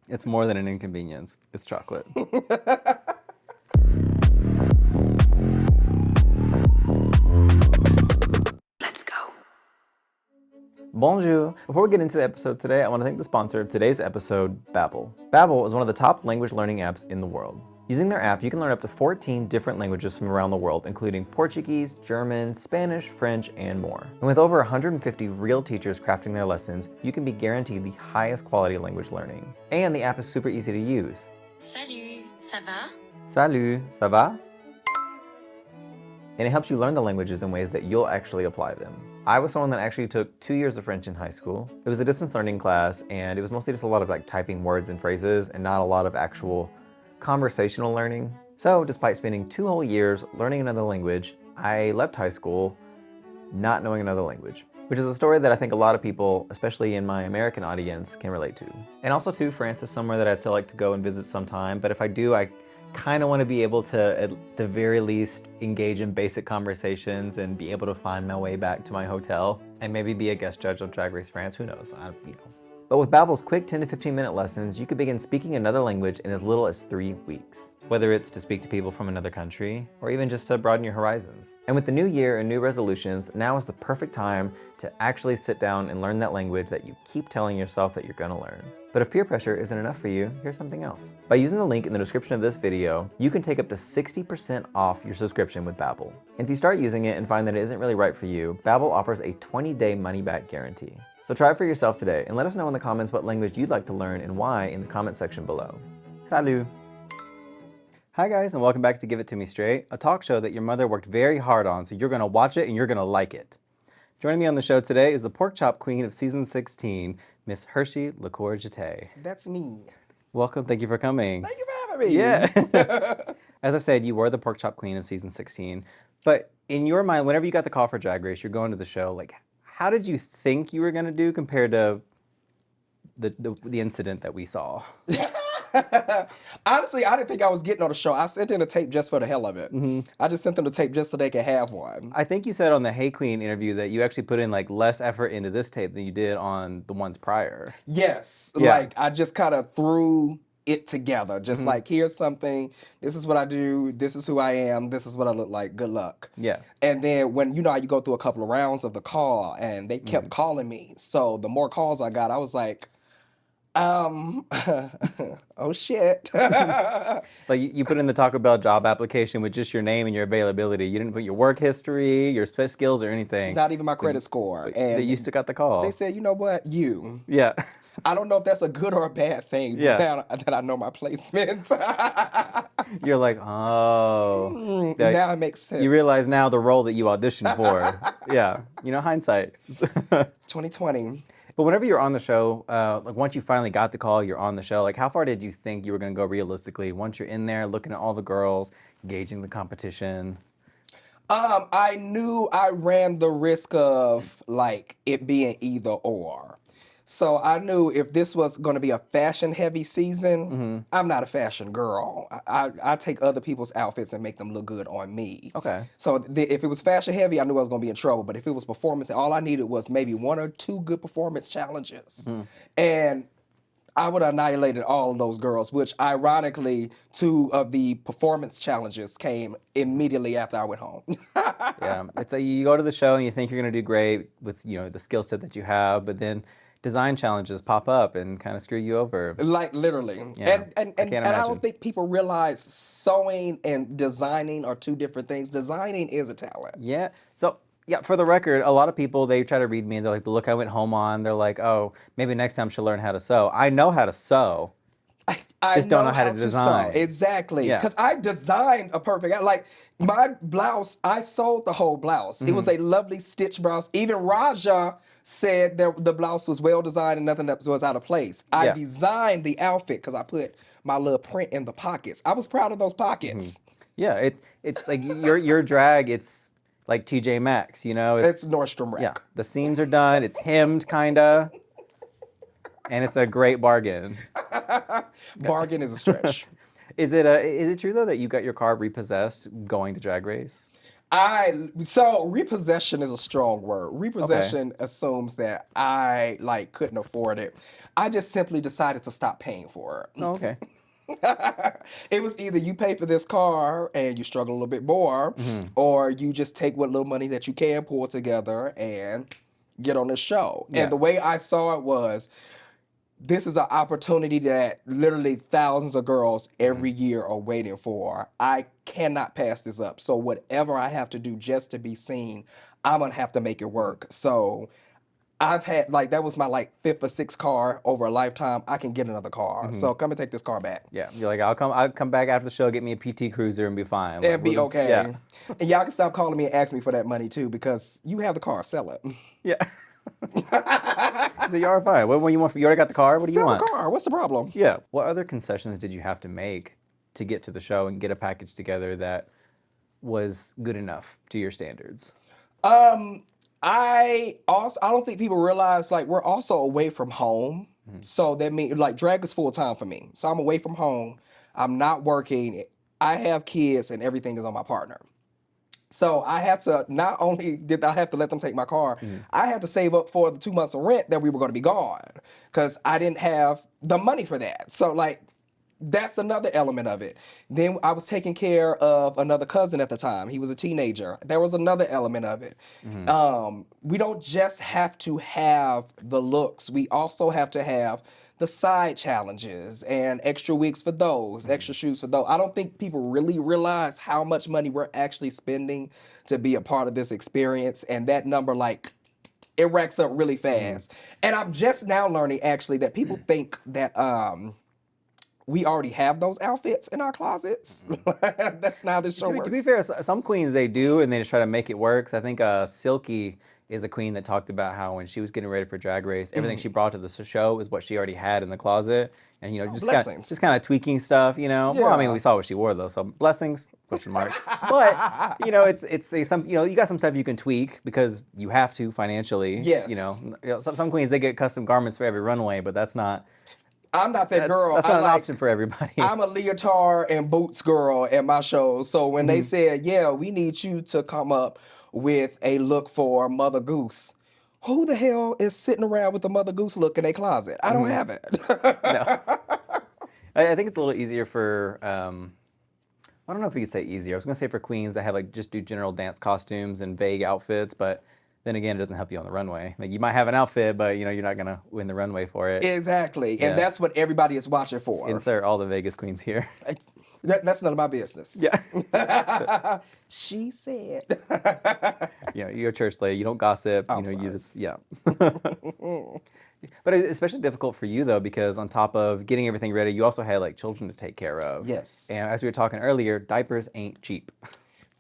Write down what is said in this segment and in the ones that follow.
It's more than an inconvenience. It's chocolate. Let's go. Bonjour. Before we get into the episode today, I want to thank the sponsor of today's episode, Babbel. Babbel is one of the top language learning apps in the world. Using their app, you can learn up to 14 different languages from around the world, including Portuguese, German, Spanish, French, and more. And with over 150 real teachers crafting their lessons, you can be guaranteed the highest quality language learning. And the app is super easy to use. Salut, ça va? Salut, ça va? And it helps you learn the languages in ways that you'll actually apply them. I was someone that actually took 2 years of French in high school. It was a distance learning class, and it was mostly just a lot of typing words and phrases and not a lot of actual conversational learning. So despite spending 2 whole years learning another language, I left high school not knowing another language, which is a story that I think a lot of people, especially in my American audience, can relate to. And also too, France is somewhere that I'd still like to go and visit sometime, but if I do, I kind of want to be able to, at the very least, engage in basic conversations and be able to find my way back to my hotel and maybe be a guest judge of Drag Race France, who knows, But with Babbel's quick 10 to 15 minute lessons, you could begin speaking another language in as little as 3 weeks. Whether it's to speak to people from another country, or even just to broaden your horizons. And with the new year and new resolutions, now is the perfect time to actually sit down and learn that language that you keep telling yourself that you're gonna learn. But if peer pressure isn't enough for you, here's something else. By using the link in the description of this video, you can take up to 60% off your subscription with Babbel. And if you start using it and find that it isn't really right for you, Babbel offers a 20-day money-back guarantee. So try it for yourself today and let us know in the comments what language you'd like to learn and why in the comment section below. Salut! Hi guys, and welcome back to Give It To Me Straight, a talk show that your mother worked very hard on, so you're gonna watch it and you're gonna like it. Joining me on the show today is the Porkchop Queen of season 16, Miss Hershii LiqCour-Jete. That's me. Welcome, thank you for coming. Thank you for having me. Yeah. As I said, you were the Porkchop Queen of season 16, but in your mind, whenever you got the call for Drag Race, you're going to the show, how did you think you were gonna do compared to the incident that we saw? Honestly, I didn't think I was getting on the show. I sent in a tape just for the hell of it. I just sent them the tape just so they could have one. I think you said on the Hey Queen interview that you actually put in less effort into this tape than you did on the ones prior. Yes. Yeah. I just kind of threw it together. Just here's something. This is what I do. This is who I am. This is what I look like. Good luck. Yeah. And then when, you know how you go through a couple of rounds of the call and they kept calling me. So the more calls I got, I was like, oh shit. You put in the Taco Bell job application with just your name and your availability. You didn't put your work history, your skills, or anything. Not even my credit score. And you still got the call. They said, you know what, you. Yeah. I don't know if that's a good or a bad thing. Yeah. Now that I know my placement. You're like, oh. Now it makes sense. You realize now the role that you auditioned for. Yeah. Hindsight. It's 2020. But whenever you're on the show, once you finally got the call, you're on the show, how far did you think you were going to go realistically? Once you're in there looking at all the girls, gauging the competition? I knew I ran the risk of it being either or. So I knew if this was going to be a fashion heavy season, I'm not a fashion girl. I take other people's outfits and make them look good on me. Okay. So if it was fashion heavy, I knew I was going to be in trouble. But if it was performance, all I needed was maybe 1 or 2 good performance challenges. And I would have annihilated all of those girls, which ironically, 2 of the performance challenges came immediately after I went home. Yeah. It's you go to the show and you think you're going to do great with, the skill set that you have, but then design challenges pop up and kind of screw you over. Literally. Yeah, And I don't think people realize sewing and designing are 2 different things. Designing is a talent. Yeah. So, yeah, for the record, a lot of people, they try to read me and they're like, the look I went home on, they're like, oh, maybe next time she'll learn how to sew. I know how to sew. I just don't know how to design. Sew. Exactly. Yeah. Because I designed a perfect, my blouse, I sewed the whole blouse. It was a lovely stitch blouse. Even Raja said that the blouse was well designed and nothing that was out of place. I designed the outfit because I put my little print in the pockets. I was proud of those pockets. Yeah, it's like your drag, it's like TJ Maxx, It's Nordstrom Rack. Yeah, the seams are done, it's hemmed kinda. And it's a great bargain. Bargain is a stretch. Is it true though that you got your car repossessed going to Drag Race? So repossession is a strong word. Okay. Repossession assumes that I like couldn't afford it. I just simply decided to stop paying for it. Oh, okay. It was either you pay for this car and you struggle a little bit more, Mhm. or you just take what little money that you can pull together and get on the show. Yeah. And the way I saw it was, this is an opportunity that literally thousands of girls every year are waiting for. I cannot pass this up. So whatever I have to do just to be seen, I'm gonna have to make it work. So I've had like that was my like fifth or sixth car over a lifetime. I can get another car. So come and take this car back. Yeah. You're like, I'll come back after the show, get me a PT Cruiser and be fine. Like, And be we'll just- okay. Yeah. And y'all can stop calling me and ask me for that money too, because you have the car, sell it. Yeah. So you are fine. What you want? You already got the car. What do you Sell want? the car. What's the problem? Yeah. What other concessions did you have to make to get to the show and get a package together that was good enough to your standards? I don't think people realize like we're also away from home. So that means like drag is full time for me. So I'm away from home. I'm not working. I have kids and everything is on my partner. So I had to, not only did I have to let them take my car, I had to save up for the 2 months of rent that we were going to be gone because I didn't have the money for that. So like, that's another element of it. Then I was taking care of another cousin at the time. He was a teenager. There was another element of it. We don't just have to have the looks. We also have to have the side challenges and extra wigs for those, extra shoes for those. I don't think people really realize how much money we're actually spending to be a part of this experience. And that number, like, it racks up really fast. And I'm just now learning actually that people think that we already have those outfits in our closets. That's not how this show works. To be fair, some queens they do, and they just try to make it work. So I think Silky is a queen that talked about how when she was getting ready for Drag Race, everything she brought to the show is what she already had in the closet, and just kind of tweaking stuff. Well, I mean, Yeah. we saw what she wore though, so blessings question mark. But you got some stuff you can tweak because you have to financially. Yes. Some queens they get custom garments for every runway, but that's not. I'm not that girl. That's not I'm an like, option for everybody. I'm a leotard and boots girl at my shows. So when they said, yeah, we need you to come up with a look for Mother Goose, who the hell is sitting around with a Mother Goose look in their closet? I don't have it. No. I think it's a little easier for, I don't know if you could say easier. I was going to say for queens that have like just do general dance costumes and vague outfits, but then again, it doesn't help you on the runway. Like you might have an outfit, but you're not going to win the runway for it. Exactly. Yeah. And that's what everybody is watching for. Insert all the Vegas queens here. That's none of my business. Yeah. She said. You're a church lady. You don't gossip. I'm You sorry. just, yeah. But it's especially difficult for you though, because on top of getting everything ready, you also had like children to take care of. Yes. And as we were talking earlier, diapers ain't cheap.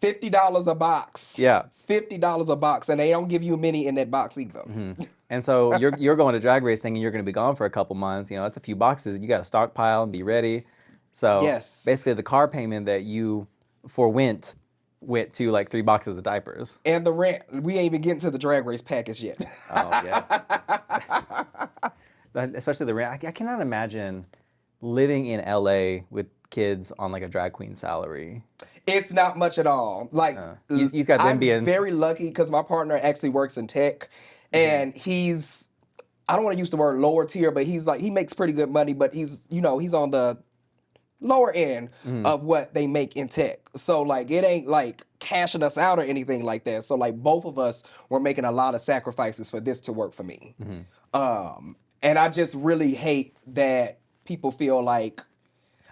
$50 a box. Yeah. $50 a box, and they don't give you many in that box either. And so you're going to Drag Race thinking you're going to be gone for a couple months. That's a few boxes. You got to stockpile and be ready. So Yes. basically the car payment that you forwent went to like 3 boxes of diapers. And the rent. We ain't even getting to the Drag Race package yet. Oh, yeah. Especially the rent. I cannot imagine living in LA with kids on like a drag queen salary. It's not much at all. Like, you got them I'm being very lucky because my partner actually works in tech, and he's, I don't want to use the word lower tier, but he's like, he makes pretty good money, but he's on the lower end of what they make in tech. So like, it ain't like cashing us out or anything like that. So like, both of us were making a lot of sacrifices for this to work for me. And I just really hate that people feel like,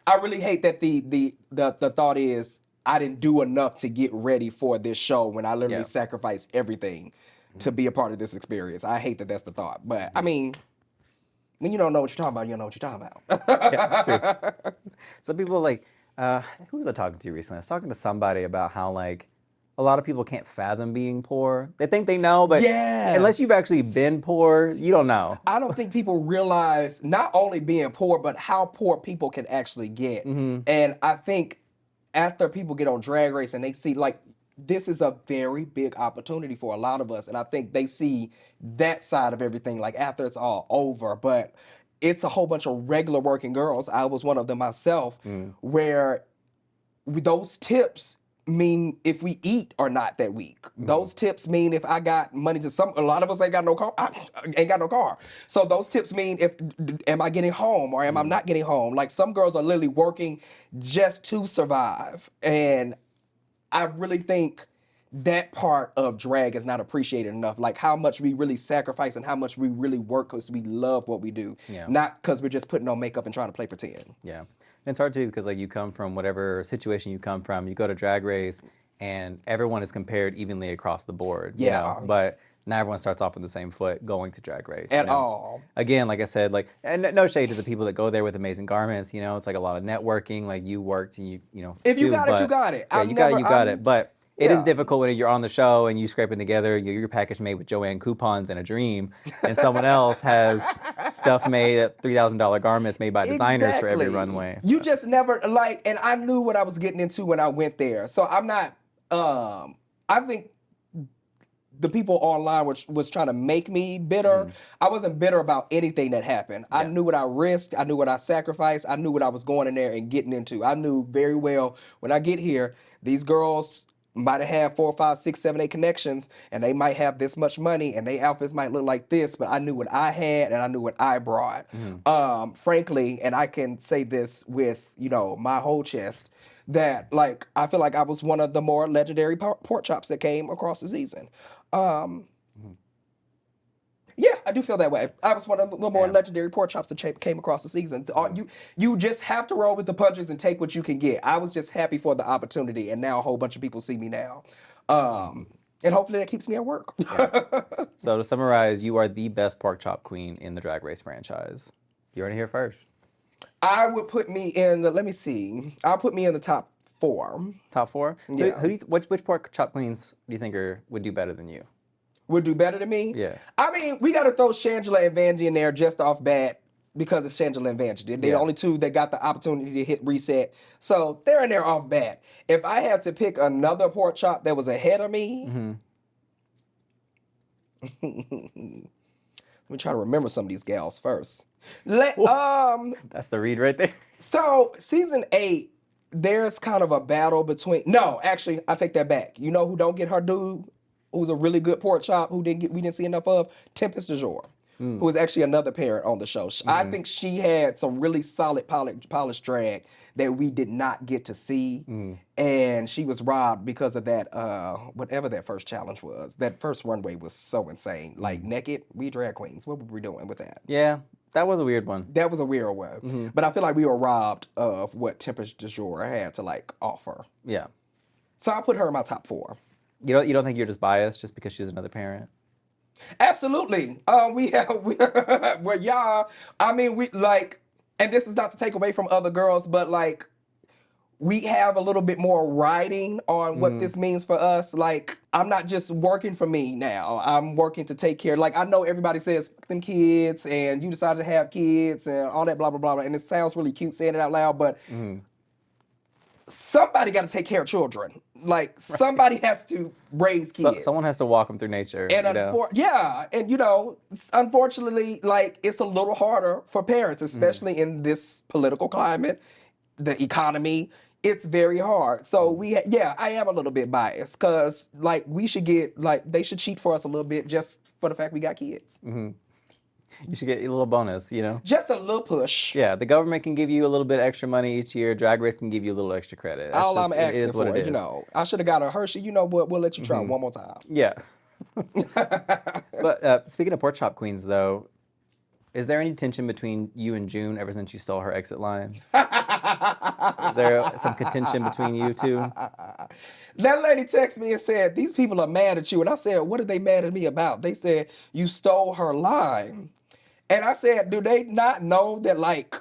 I really hate that the thought is I didn't do enough to get ready for this show when I literally sacrificed everything to be a part of this experience. I hate that that's the thought. But I mean, when you don't know what you're talking about, you don't know what you're talking about. Yeah, that's true. Some people like, who was I talking to recently? I was talking to somebody about how like a lot of people can't fathom being poor. They think they know, but unless you've actually been poor, you don't know. I don't think people realize not only being poor, but how poor people can actually get. And I think after people get on Drag Race and they see like, this is a very big opportunity for a lot of us. And I think they see that side of everything, like after it's all over. But it's a whole bunch of regular working girls. I was one of them myself, where those tips mean if we eat or not that week. Those tips mean if I got money to a lot of us ain't got no car. I ain't got no car. So those tips mean if am I getting home or am I not getting home? Like some girls are literally working just to survive. And I really think that part of drag is not appreciated enough. Like how much we really sacrifice and how much we really work because we love what we do. Yeah. Not because we're just putting on makeup and trying to play pretend. Yeah. And it's hard too because like you come from whatever situation you come from, you go to Drag Race and everyone is compared evenly across the board. You Yeah. know? But not everyone starts off on the same foot going to Drag Race. At you know? all. Again, like I said, like, and no shade to the people that go there with amazing garments, you know, it's like a lot of networking, like you worked and you know. If you too, got it, but- you got it. Yeah, I've you got it, never- you got I'm- it. But it is Yeah. difficult when you're on the show and you scraping together your package made with Joanne coupons and a dream, and someone else has stuff made at $3,000 garments made by designers for every Exactly. runway. You just never like, and I knew what I was getting into when I went there. So I'm not. I think the people online was trying to make me bitter. I wasn't bitter about anything that happened. I Yeah. knew what I risked. I knew what I sacrificed. I knew what I was going in there and getting into. I knew very well when I get here, these girls might have had 4, 5, 6, 7, 8 connections, and they might have this much money, and their outfits might look like this, but I knew what I had, and I knew what I brought. Frankly, and I can say this with, you know, my whole chest, that, like, I feel like I was one of the more legendary pork chops that came across the season. Yeah, I do feel that way. I was one of the more legendary pork chops that came across the season. You just have to roll with the punches and take what you can get. I was just happy for the opportunity, and now a whole bunch of people see me now. And hopefully that keeps me at work. So to summarize, you are the best pork chop queen in the Drag Race franchise. You heard it here first. I would put me in the, let me see, I'll put me in the top 4. Top 4? Yeah. Who do you, which pork chop queens do you think would do better than you? Would do better than me? Yeah. I mean, we got to throw Shangela and Vanjie in there just off bat because it's Shangela and Vanjie. They're the only two that got the opportunity to hit reset. So they're in there off bat. If I had to pick another pork chop that was ahead of me, let me try to remember some of these gals first. That's the read right there. So season 8, there's kind of a battle between. No, actually, I take that back. You know who don't get her due? Who's a really good pork chop? We didn't see enough of? Tempest du Jour, who is actually another parent on the show. I think she had some really solid polished drag that we did not get to see, and she was robbed because of that. Whatever that first challenge was, that first runway was so insane. Like naked, we drag queens. What were we doing with that? Yeah, that was a weird one. That was a weird one. But I feel like we were robbed of what Tempest du Jour had to like offer. Yeah. So I put her in my top 4. You don't think you're just biased just because she's another parent? Absolutely. Well, y'all, I mean, we like, and this is not to take away from other girls, but like, we have a little bit more writing on what this means for us. Like, I'm not just working for me now. I'm working to take care. Like, I know everybody says, fuck them kids, and you decided to have kids, and all that blah, blah, blah, blah. And it sounds really cute saying it out loud, but somebody got to take care of children. Like, somebody has to raise kids. Someone has to walk them through nature. And you know? and you know, unfortunately, like it's a little harder for parents, especially in this political climate, the economy. It's very hard. So I am a little bit biased because like we should get like they should cheat for us a little bit just for the fact we got kids. You should get a little bonus, you know? Just a little push. Yeah, the government can give you a little bit extra money each year. Drag Race can give you a little extra credit. That's All just, I'm it asking is what for, it is. you know, I should have got a Hershii. You know what? We'll let you try one more time. Yeah. But speaking of pork chop queens, though, is there any tension between you and June ever since you stole her exit line? Is there some contention between you two? That lady texted me and said, these people are mad at you. And I said, what are they mad at me about? They said, you stole her line. And I said, do they not know that like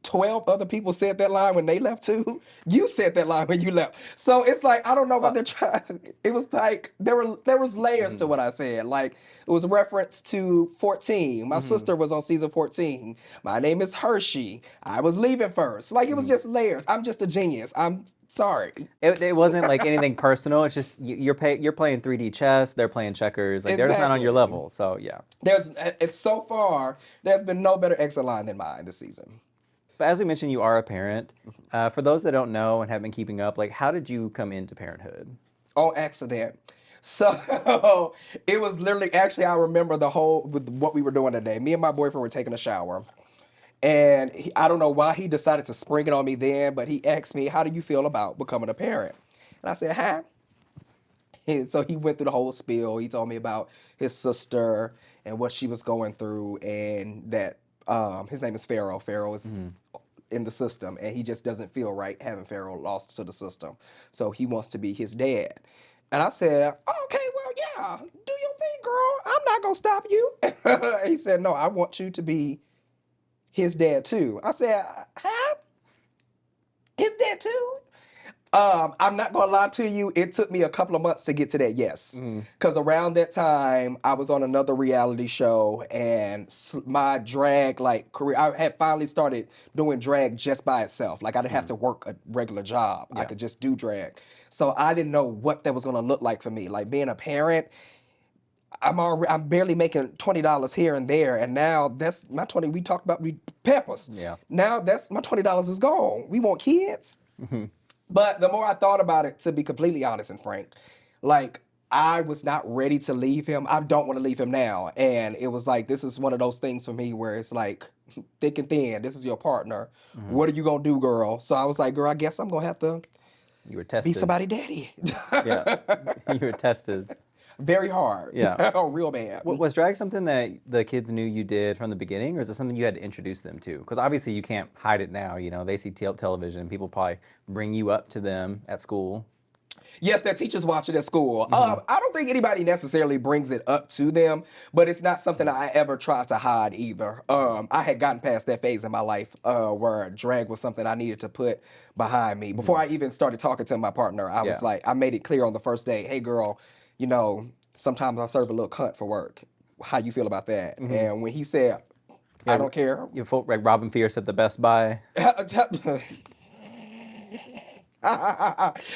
12 other people said that line when they left too? You said that line when you left. So it's like, I don't know what they're trying. It was like, there was layers to what I said. Like it was a reference to 14. My sister was on season 14. My name is Hershii. I was leaving first. Like it was just layers. I'm just a genius. I'm sorry. It wasn't like anything personal. It's just you're playing 3D chess. They're playing checkers. Like they're just not on your level. So yeah. So far, there's been no better exit line than mine this season. But as we mentioned, you are a parent. For those that don't know and haven't been keeping up, like, how did you come into parenthood? On accident. So it was literally, actually, I remember with what we were doing today. Me and my boyfriend were taking a shower. And I don't know why he decided to spring it on me then, but he asked me, how do you feel about becoming a parent? And I said, huh? And so he went through the whole spiel. He told me about his sister and what she was going through, and that his name is Pharaoh. Pharaoh is in the system, and he just doesn't feel right having Pharaoh lost to the system. So he wants to be his dad. And I said, okay, well, yeah, do your thing, girl. I'm not going to stop you. And he said, no, I want you to be his dad too. I said, huh? His dad too? I'm not gonna lie to you, it took me a couple of months to get to that yes. Because around that time, I was on another reality show, and my drag career, I had finally started doing drag just by itself. Like, I didn't have to work a regular job. I could just do drag. So I didn't know what that was gonna look like for me. Like, being a parent, I'm barely making $20 here and there, and now that's my 20. We talked about peppers. Yeah. Now that's my $20 is gone. We want kids. But the more I thought about it, to be completely honest and frank, like, I was not ready to leave him. I don't want to leave him now. And it was like, this is one of those things for me where it's like, thick and thin, this is your partner. What are you going to do, girl? So I was like, girl, I guess I'm going to have to You were tested. be somebody daddy. Yeah, you were tested. Very hard. Yeah. Oh, real bad. Was drag something that the kids knew you did from the beginning, or is it something you had to introduce them to? Because obviously you can't hide it now. You know, they see television. People probably bring you up to them at school. Yes, their teachers watch it at school. I don't think anybody necessarily brings it up to them, but it's not something I ever tried to hide either. I had gotten past that phase in my life where drag was something I needed to put behind me. Before I even started talking to my partner, I was like, I made it clear on the first day, hey, girl, you know, sometimes I serve a little cunt for work. How you feel about that? And when he said, I don't care. Your folk like Robin Fierce at the Best Buy.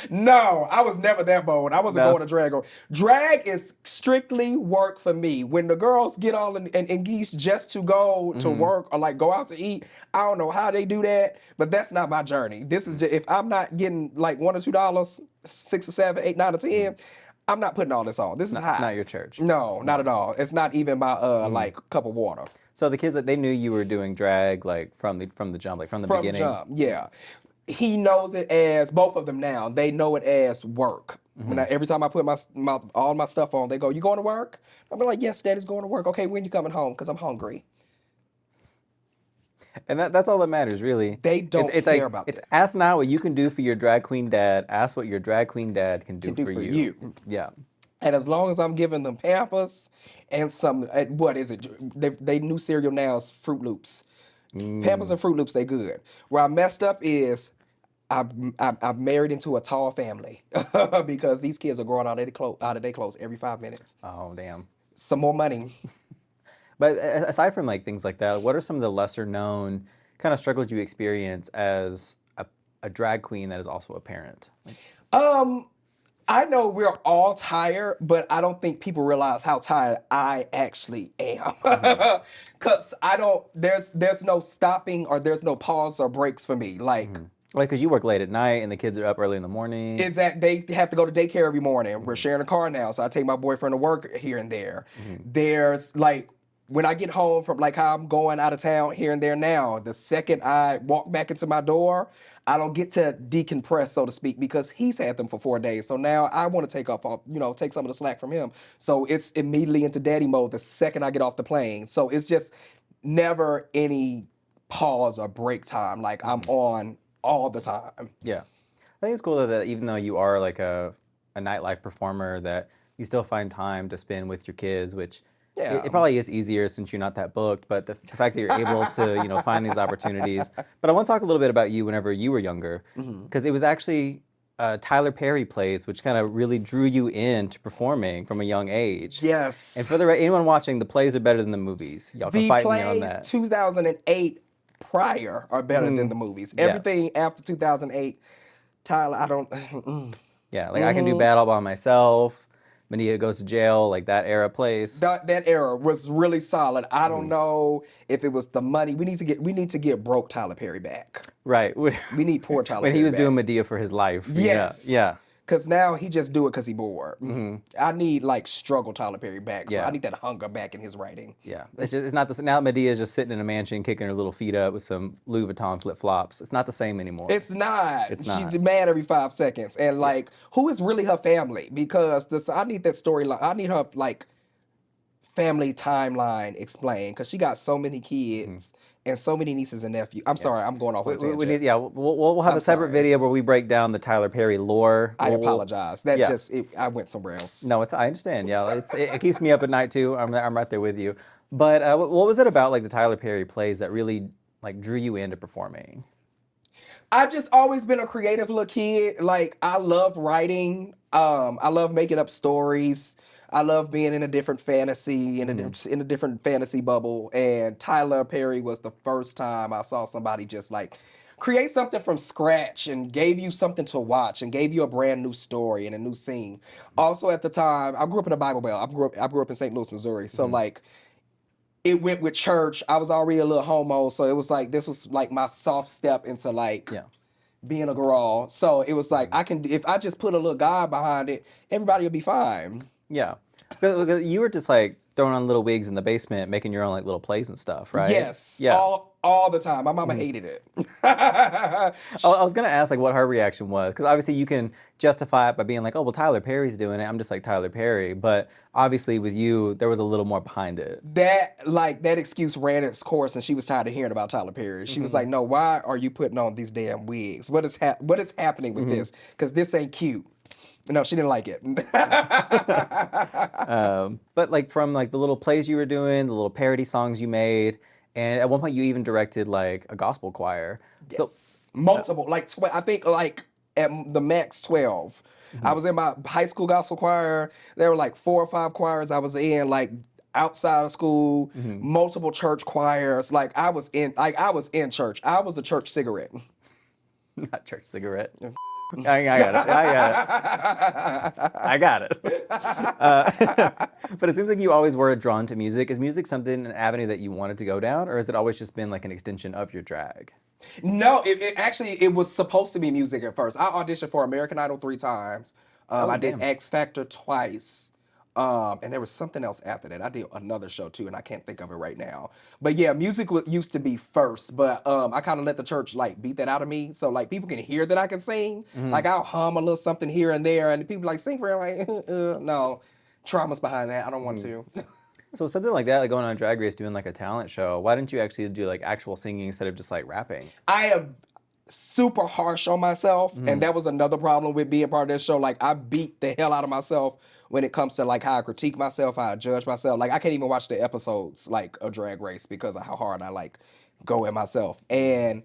No, I was never that bold. I wasn't going to drag. Drag is strictly work for me. When the girls get all in geese just to go to work or like go out to eat, I don't know how they do that, but that's not my journey. This is just, if I'm not getting like $1 or $2, 6 or 7, 8, 9 or 10, I'm not putting all this on. This is high. It's not your church. No, not at all. It's not even my like cup of water. So the kids, they knew you were doing drag like from the jump, like from the beginning. From jump, yeah. He knows it as, both of them now, they know it as work. When every time I put all my stuff on, they go, you going to work? I'm like, yes, Daddy's going to work. Okay, when you coming home? Because I'm hungry. And that's all that matters, really. They don't care about that. Ask not what you can do for your drag queen dad. Ask what your drag queen dad can do for you. Yeah. And as long as I'm giving them Pampers and some, what is it? They new cereal now is Fruit Loops. Pampers and Fruit Loops, they good. Where I messed up is I'm married into a tall family because these kids are growing out of their clothes every 5 minutes. Oh, damn. Some more money. But aside from like things like that, what are some of the lesser known kind of struggles you experience as a drag queen that is also a parent? I know we're all tired, but I don't think people realize how tired I actually am. Cause there's no stopping or there's no pause or breaks for me. Like, because you work late at night and the kids are up early in the morning. They have to go to daycare every morning. We're sharing a car now, so I take my boyfriend to work here and there. There's like, when I get home from like how I'm going out of town here and there now, the second I walk back into my door, I don't get to decompress, so to speak, because he's had them for 4 days. So now I want to take some of the slack from him. So it's immediately into daddy mode the second I get off the plane. So it's just never any pause or break time. Like, I'm on all the time. Yeah. I think it's cool that even though you are like a nightlife performer, that you still find time to spend with your kids, which it probably is easier since you're not that booked, but the fact that you're able to, find these opportunities. But I want to talk a little bit about you whenever you were younger, because it was actually Tyler Perry plays, which kind of really drew you into performing from a young age. Yes. And for anyone watching, the plays are better than the movies. Y'all can fight me on that. The plays 2008 prior are better than the movies. Everything after 2008, Tyler, I don't. Yeah, like I Can Do Bad All By Myself. Medea Goes to Jail, like that era plays. That era was really solid. I don't know if it was the money. We need to get broke Tyler Perry back. Right. We need poor Tyler When Perry he was back. doing Medea for his life. Yes. Yeah. Because now he just do it because he bored. I need like struggle Tyler Perry back. So Yeah. I need that hunger back in his writing. Yeah. It's not the same. Now Medea is just sitting in a mansion, kicking her little feet up with some Louis Vuitton flip flops. It's not the same anymore. It's not. It's not. She's mad every 5 seconds. And like, who is really her family? Because I need that storyline. I need her like family timeline explained because she got so many kids and so many nieces and nephews. I'm sorry, I'm going off on a tangent. We'll have a separate sorry. video where we break down the Tyler Perry lore. I apologize. That yeah. I went somewhere else. No, I understand. Yeah, it keeps me up at night too. I'm right there with you. But what was it about like the Tyler Perry plays that really like drew you into performing? I just always been a creative little kid. Like I love writing. I love making up stories. I love being in a different fantasy, in a different fantasy bubble. And Tyler Perry was the first time I saw somebody just like create something from scratch and gave you something to watch and gave you a brand new story and a new scene. Also at the time, I grew up in a Bible Belt. I grew up in St. Louis, Missouri. So like it went with church. I was already a little homo, so it was like this was like my soft step into like being a girl. So it was like if I just put a little God behind it, everybody will be fine. Yeah, because you were just like throwing on little wigs in the basement, making your own like little plays and stuff, right? Yes. Yeah. All the time. My mama hated it. I was gonna ask like what her reaction was, because obviously you can justify it by being like, oh well, Tyler Perry's doing it. I'm just like Tyler Perry, but obviously with you, there was a little more behind it. That excuse ran its course, and she was tired of hearing about Tyler Perry. She was like, "No, why are you putting on these damn wigs? What is happening with this? Because this ain't cute." No, she didn't like it. But like from like the little plays you were doing, the little parody songs you made, and at one point you even directed like a gospel choir. Yes. So, Multiple, like I think like at the max 12. I was in my high school gospel choir. There were like 4 or 5 choirs I was in, like outside of school, multiple church choirs. Like I was in church. I was a church cigarette. Not church cigarette. I got it. But it seems like you always were drawn to music. Is music an avenue that you wanted to go down, or has it always just been like an extension of your drag? No, it was supposed to be music at first. I auditioned for American Idol 3 times. I did X Factor twice. And there was something else after that. I did another show too, and I can't think of it right now. But yeah, music used to be first, but I kind of let the church like beat that out of me, so like people can hear that I can sing. Like I'll hum a little something here and there, and people like sing for it. Like no, traumas behind that. I don't want to. So something like that, like going on Drag Race, doing like a talent show. Why didn't you actually do like actual singing instead of just like rapping? I am super harsh on myself, and that was another problem with being part of this show. Like I beat the hell out of myself when it comes to like how I critique myself, how I judge myself. Like I can't even watch the episodes like of Drag Race because of how hard I like go at myself. And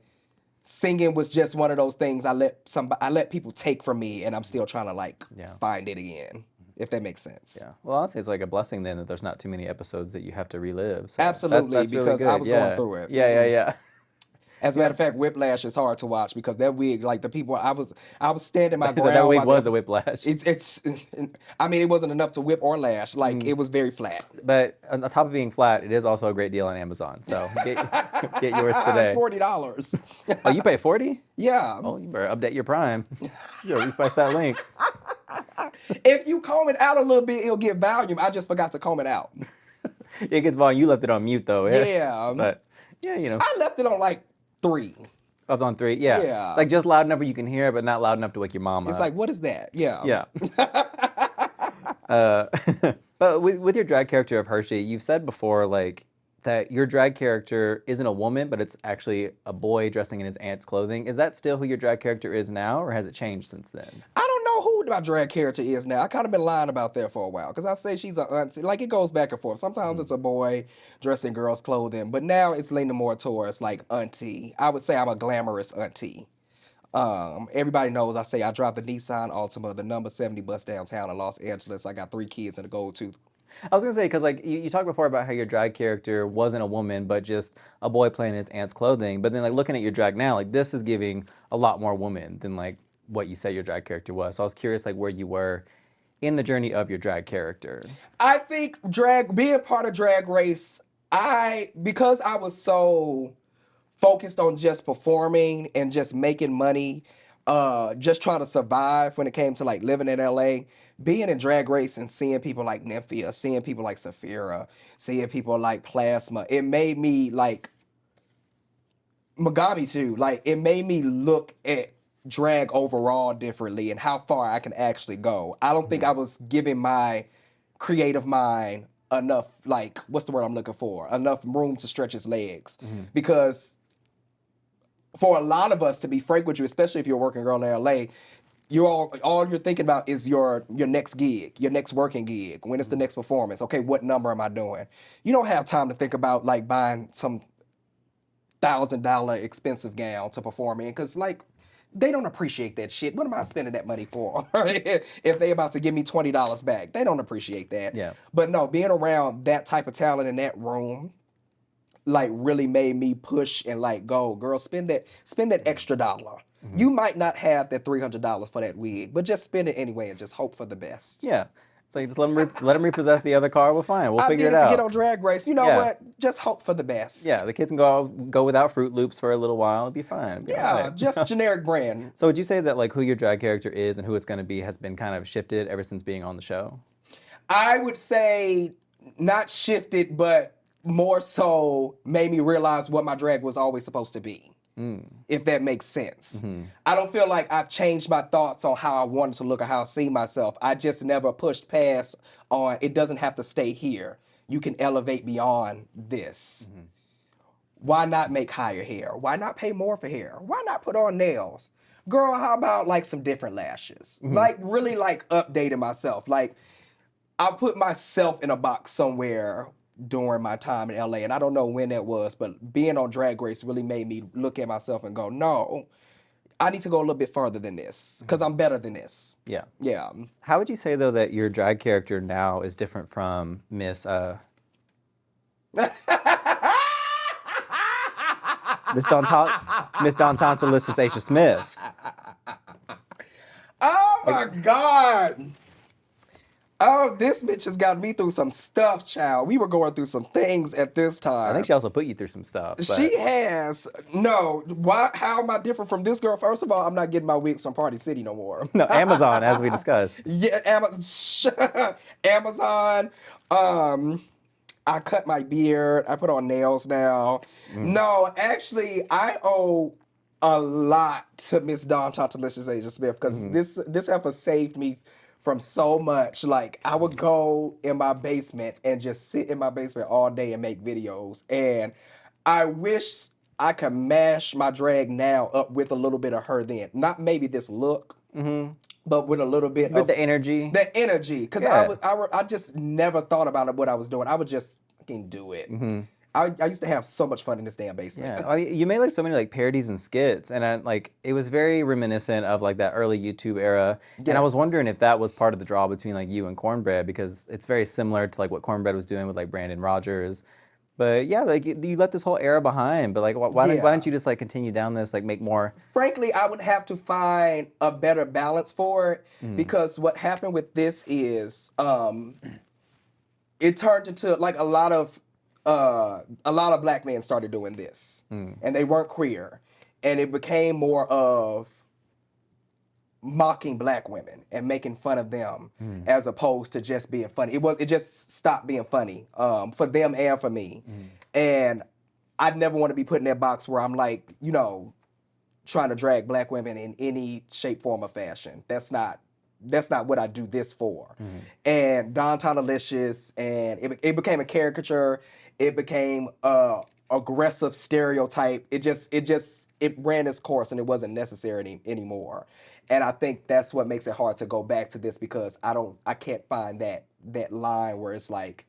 singing was just one of those things I let people take from me, and I'm still trying to like find it again. If that makes sense. Yeah. Well, honestly, it's like a blessing then that there's not too many episodes that you have to relive. So Absolutely, that's really because good. I was going through it. Yeah. As a matter of fact, Whiplash is hard to watch because that wig, like the people, I was standing my So ground. that wig while was the whiplash. I mean, it wasn't enough to whip or lash. Like it was very flat. But on top of being flat, it is also a great deal on Amazon. So get yours today. It's $40. Oh, you pay $40? Yeah. Oh, you better update your Prime. You better refresh that link. If you comb it out a little bit, it'll get volume. I just forgot to comb it out. It gets volume. You left it on mute though. Yeah. But yeah, you know. I left it on like 3. I was on 3. Yeah. Yeah. Like just loud enough where you can hear it, but not loud enough to wake your mama. It's like, what is that? Yeah. Yeah. But with your drag character of Hershii, you've said before like that your drag character isn't a woman, but it's actually a boy dressing in his aunt's clothing. Is that still who your drag character is now, or has it changed since then? I don't know who my drag character is now. I kind of been lying about that for a while because I say she's an auntie. Like it goes back and forth. Sometimes it's a boy dressed in girls' clothing, but now it's leaning more towards like auntie. I would say I'm a glamorous auntie. Everybody knows I say I drive the Nissan Altima, the number 70 bus downtown in Los Angeles. I got 3 kids and a gold tooth. I was gonna say, because like you talked before about how your drag character wasn't a woman, but just a boy playing his aunt's clothing. But then like looking at your drag now, like this is giving a lot more woman than like what you said your drag character was. So I was curious like where you were in the journey of your drag character? I think being part of Drag Race, because I was so focused on just performing and just making money, just trying to survive when it came to like living in LA, being in Drag Race and seeing people like Nymphia, seeing people like Saphira, seeing people like Plasma, it made me like Megami too. Like it made me look at drag overall differently and how far I can actually go. I don't think I was giving my creative mind enough, like, what's the word I'm looking for? Enough room to stretch its legs. Because for a lot of us, to be frank with you, especially if you're a working girl in LA, all you're thinking about is your next gig, your next working gig. When is the next performance? Okay, what number am I doing? You don't have time to think about like buying some $1,000 expensive gown to perform in, because like they don't appreciate that shit. What am I spending that money for? If they about to give me $20 back, they don't appreciate that. Yeah. But no, being around that type of talent in that room, like really made me push and like go, girl, spend that extra dollar. You might not have that $300 for that wig, but just spend it anyway and just hope for the best. Yeah. It's like, just let them repossess the other car. We're fine. We'll figure it I out. did it to get on Drag Race. You know what? Just hope for the best. Yeah, the kids can go without Fruit Loops for a little while. It'll be fine. It'll be all right. Just generic brand. So would you say that like who your drag character is and who it's going to be has been kind of shifted ever since being on the show? I would say not shifted, but more so made me realize what my drag was always supposed to be. If that makes sense. I don't feel like I've changed my thoughts on how I wanted to look or how I see myself. I just never pushed past on it doesn't have to stay here. You can elevate beyond this. Why not make higher hair? Why not pay more for hair? Why not put on nails? Girl, how about like some different lashes? Like really like updating myself. Like I put myself in a box somewhere during my time in LA, and I don't know when that was, but being on Drag Race really made me look at myself and go, no, I need to go a little bit further than this because I'm better than this. Yeah. Yeah. How would you say though that your drag character now is different from Miss Dawntontalisus Aisha Smith? Oh my God. Oh, this bitch has got me through some stuff, child. We were going through some things at this time. I think she also put you through some stuff. But... She has. No. Why? How am I different from this girl? First of all, I'm not getting my wigs from Party City no more. No, Amazon, as we discussed. Yeah, Amazon. I cut my beard. I put on nails now. No, actually, I owe a lot to Miss Dawntontalisus Asia Smith because this heifer saved me from so much. Like I would go in my basement and just sit in my basement all day and make videos. And I wish I could mash my drag now up with a little bit of her then. Not maybe this look, but with a little bit of the energy. The energy. Because I just never thought about what I was doing. I would just fucking do it. I used to have so much fun in this damn basement. Yeah, I mean, you made like so many like parodies and skits, and it was very reminiscent of like that early YouTube era. Yes. And I was wondering if that was part of the draw between like you and Kornbread, because it's very similar to like what Kornbread was doing with like Brandon Rogers. But yeah, like you left this whole era behind. But like, why don't you just like continue down this, like make more? Frankly, I would have to find a better balance for it because what happened with this is it turned into like a lot of black men started doing this, and they weren't queer, and it became more of mocking black women and making fun of them as opposed to just being funny. It just stopped being funny for them and for me, and I'd never want to be put in that box where I'm like, trying to drag black women in any shape, form, or fashion. That's not what I do this for. And Dawntontalisus, and it became a caricature. It became a aggressive stereotype. It ran its course and it wasn't necessary anymore. And I think that's what makes it hard to go back to this because I can't find that line where it's like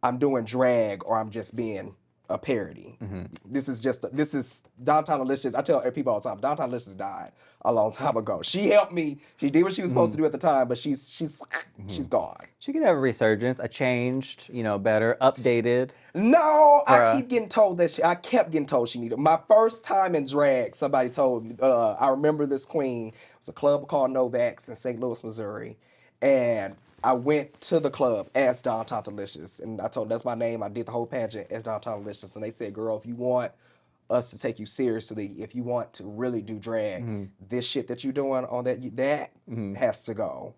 I'm doing drag or I'm just being a parody. This is Dawntontalisus. I tell people all the time, Dawntontalisus died a long time ago. She helped me. She did what she was supposed to do at the time, but she's gone. She could have a resurgence, a changed, better, updated. No, I kept getting told she needed. My first time in drag, somebody told me, I remember this queen. It was a club called Novak's in St. Louis, Missouri. And I went to the club as Dawntontalisus, and I told them that's my name. I did the whole pageant as Dawntontalisus, and they said, "Girl, if you want us to take you seriously, if you want to really do drag, this shit that you doing on that has to go."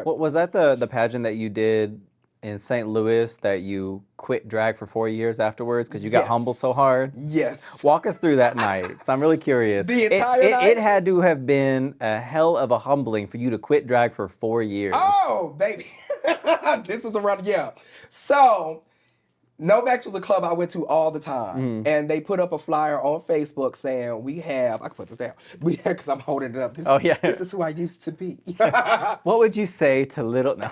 What was that the pageant that you did in St. Louis that you quit drag for 4 years afterwards because you got humbled so hard? Yes. Walk us through that night. So I'm really curious. The entire night? It had to have been a hell of a humbling for you to quit drag for 4 years. Oh, baby. This is around, yeah. So, Novak's was a club I went to all the time. And they put up a flyer on Facebook saying, I can put this down. Because I'm holding it up. This is who I used to be. What would you say to little, no.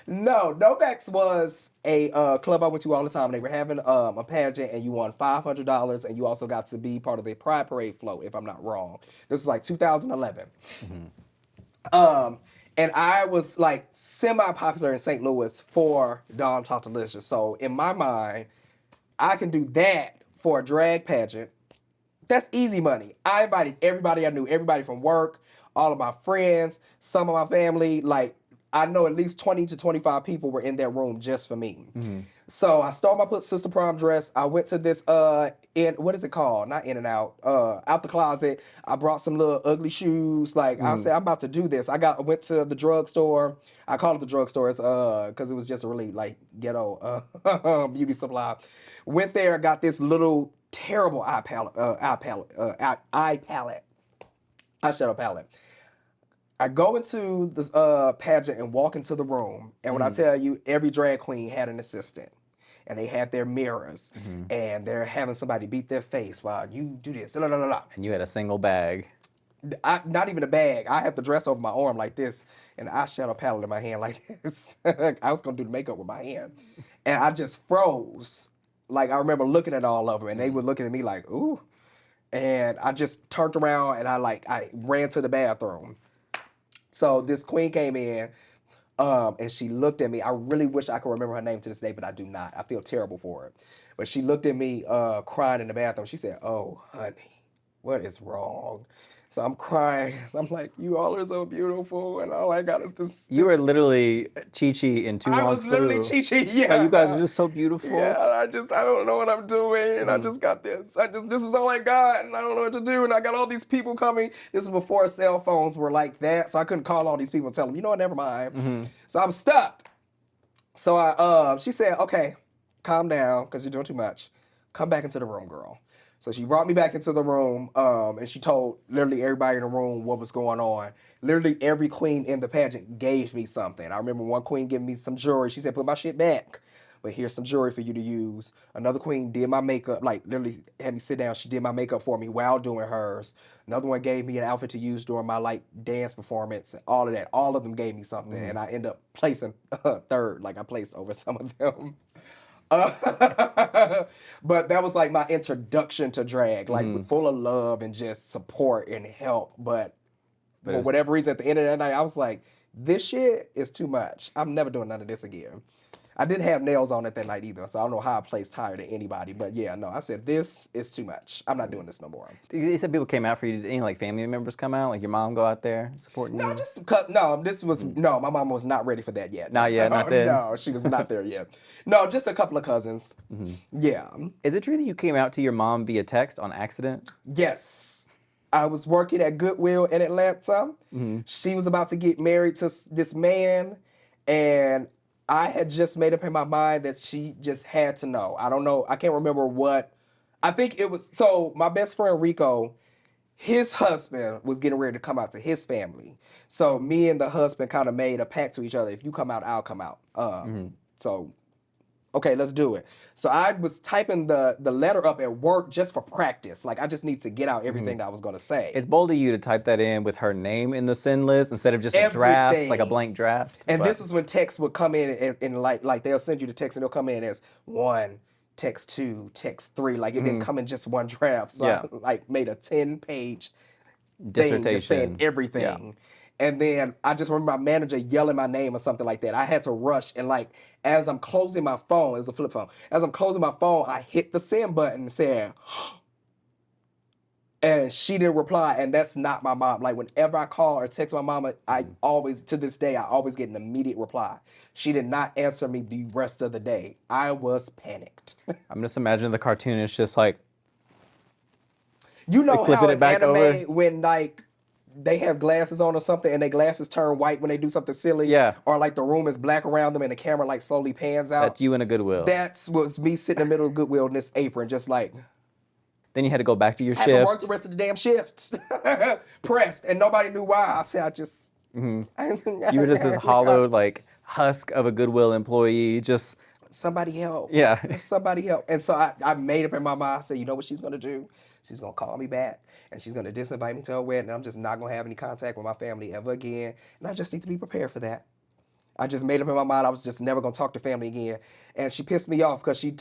No, Novak's was a club I went to all the time. They were having a pageant, and you won $500, and you also got to be part of the Pride Parade float, if I'm not wrong. This was like 2011. And I was like semi-popular in St. Louis for Dawntontalisus. So in my mind, I can do that for a drag pageant. That's easy money. I invited everybody I knew, everybody from work, all of my friends, some of my family. Like, I know at least 20 to 25 people were in that room just for me. So I stole my sister prom dress. I went to this, what is it called? Not In-N-Out, out the closet. I brought some little ugly shoes. Like, I said, I'm about to do this. I went to the drugstore. I call it the drugstore because it was just a really, like, ghetto beauty supply. Went there, got this little terrible eyeshadow palette. I go into this pageant and walk into the room, and when I tell you, every drag queen had an assistant, and they had their mirrors, and they're having somebody beat their face while you do this, la, la, la, la. And you had a single bag. Not even a bag. I had the dress over my arm like this, and the eyeshadow palette in my hand like this. I was gonna do the makeup with my hand, and I just froze. Like, I remember looking at all of them, and they were looking at me like, ooh. And I just turned around, and I ran to the bathroom. So this queen came in, and she looked at me. I really wish I could remember her name to this day, but I do not. I feel terrible for her. But she looked at me crying in the bathroom. She said, "Oh, honey, what is wrong?" So I'm crying. So I'm like, "You all are so beautiful, and all I got is this." You were literally Chi-Chi in Tu Wong Fu. I was literally Chi-Chi, yeah. Like, you guys are just so beautiful. Yeah, I don't know what I'm doing, and I just got this. This is all I got, and I don't know what to do, and I got all these people coming. This was before cell phones were like that, so I couldn't call all these people and tell them, you know what, never mind. So I'm stuck. So she said, "Okay, calm down, because you're doing too much. Come back into the room, girl." So she brought me back into the room, and she told literally everybody in the room what was going on. Literally every queen in the pageant gave me something. I remember one queen giving me some jewelry. She said, "Put my shit back, but here's some jewelry for you to use." Another queen did my makeup, like literally had me sit down. She did my makeup for me while doing hers. Another one gave me an outfit to use during my like dance performance, and all of that. All of them gave me something, and I ended up placing third. Like, I placed over some of them. But that was like my introduction to drag, like full of love and just support and help. But for whatever reason, at the end of that night, I was like, this shit is too much. I'm never doing none of this again. I didn't have nails on it that night either, so I don't know how I placed higher than anybody. But yeah, no, I said, this is too much. I'm not doing this no more. You said people came out for you. Did any like family members come out? Like your mom go out there supporting you? No, my mom was not ready for that yet. Not yet, not then? No, she was not there yet. No, just a couple of cousins. Yeah. Is it true that you came out to your mom via text on accident? Yes. I was working at Goodwill in Atlanta. She was about to get married to this man, and I had just made up in my mind that she just had to know. I don't know. I can't remember what. I think it was, so my best friend Rico, his husband was getting ready to come out to his family. So me and the husband kind of made a pact to each other. If you come out, I'll come out. So, okay, let's do it. So I was typing the letter up at work just for practice. Like, I just need to get out everything that I was going to say. It's bold of you to type that in with her name in the send list instead of just a draft, like a blank draft. And this was when texts would come in and like they'll send you the text and they'll come in as 1, text 2, text 3. Like, it didn't come in just one draft. So I like made a 10-page thing just saying everything. Yeah. And then I just remember my manager yelling my name or something like that. I had to rush, and like, as I'm closing my phone, it was a flip phone. As I'm closing my phone, I hit the send button and said, And she didn't reply, and that's not my mom. Like, whenever I call or text my mama, I always, to this day, I always get an immediate reply. She did not answer me the rest of the day. I was panicked. I'm just imagining the cartoonist just like You know flipping how it in back anime, over? when like they have glasses on or something, and their glasses turn white when they do something silly, Yeah. or like the room is black around them and the camera like slowly pans out. That's you in a Goodwill. That's was me sitting in the middle of Goodwill in this apron, just like, Then you had to go back to your I had to work shift. the rest of the damn shift. Pressed, and nobody knew why. I said, I just... You were just this hollowed like husk of a Goodwill employee, just Somebody help. yeah. Somebody help. And so I made up in my mind, I said, you know what she's going to do? She's going to call me back, and she's going to disinvite me to her wedding, and I'm just not going to have any contact with my family ever again. And I just need to be prepared for that. I just made up in my mind I was just never going to talk to family again. And she pissed me off because she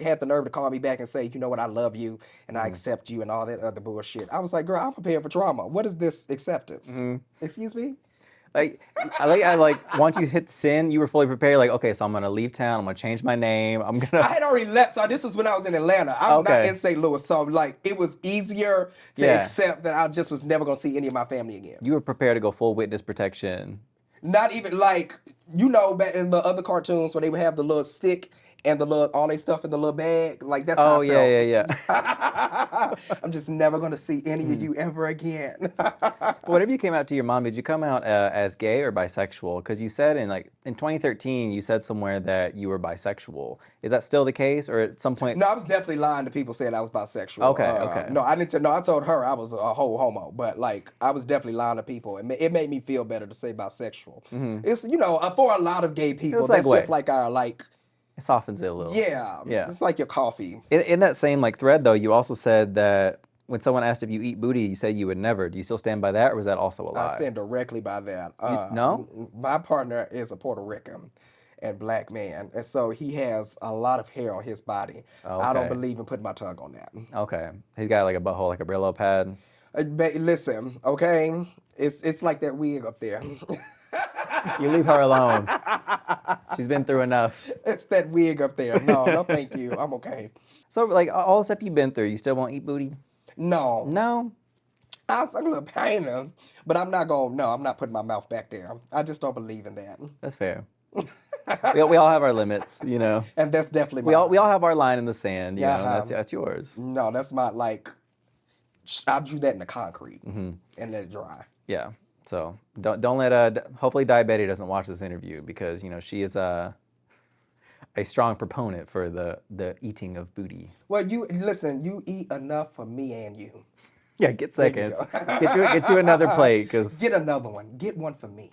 had the nerve to call me back and say, you know what, I love you, and I accept you, and all that other bullshit. I was like, girl, I'm prepared for trauma. What is this acceptance? Excuse me? Like I like once you hit the sin, you were fully prepared. Like, okay, so I'm gonna leave town. I'm gonna change my name. I'm I gonna. had already left, so this was when I was in Atlanta. I'm not Okay. in St. Louis, so like it was easier to Yeah. accept that I just was never gonna see any of my family again. You were prepared to go full witness protection. Not even like, you know, back in the other cartoons where they would have the little stick and the little all they stuff in the little bag. Like that's how Oh I felt. yeah. I'm just never gonna see any of you ever again. Whenever you came out to your mom, did you come out as gay or bisexual? Because you said in 2013, you said somewhere that you were bisexual. Is that still the case, or at some point? No, I was definitely lying to people saying I was bisexual. Okay, okay. No, I didn't. No, I told her I was a whole homo, but like I was definitely lying to people. It made me feel better to say bisexual. It's for a lot of gay people, It'll that's segue. just like our like. It softens it a little. Yeah, Yeah. it's like your coffee. In that same thread though, you also said that when someone asked if you eat booty, you said you would never. Do you still stand by that, or was that also a lie? I stand directly by that. no? My partner is a Puerto Rican and black man, and so he has a lot of hair on his body. Oh, I don't okay. believe in putting my tongue on that. Okay. He's got like a butthole, like a Brillo pad. Listen, okay, it's like that wig up there. You leave her alone. She's been through enough. It's that wig up there. No, thank you. I'm okay. So like all the stuff you've been through, you still won't eat booty? No. No. I was a little pain, but I'm not putting my mouth back there. I just don't believe in that. That's fair. we all have our limits, you know. And that's definitely We all have our line in the sand, you know. Yeah. That's yours. No, that's my I drew that in the concrete and let it dry. Yeah. So don't let hopefully Diabetes doesn't watch this interview, because you know she is a strong proponent for the eating of booty. Well, you eat enough for me and you. Yeah, get There you seconds. go. Get you another plate, because Get another one. Get one for me.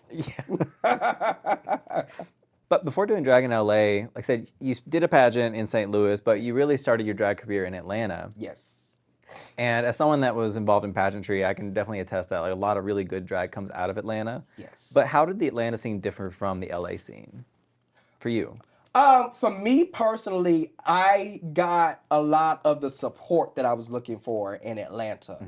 But before doing drag in LA, like I said, you did a pageant in St. Louis, but you really started your drag career in Atlanta. Yes. And as someone that was involved in pageantry, I can definitely attest that a lot of really good drag comes out of Atlanta. Yes. But how did the Atlanta scene differ from the LA scene for you? For me personally, I got a lot of the support that I was looking for in Atlanta.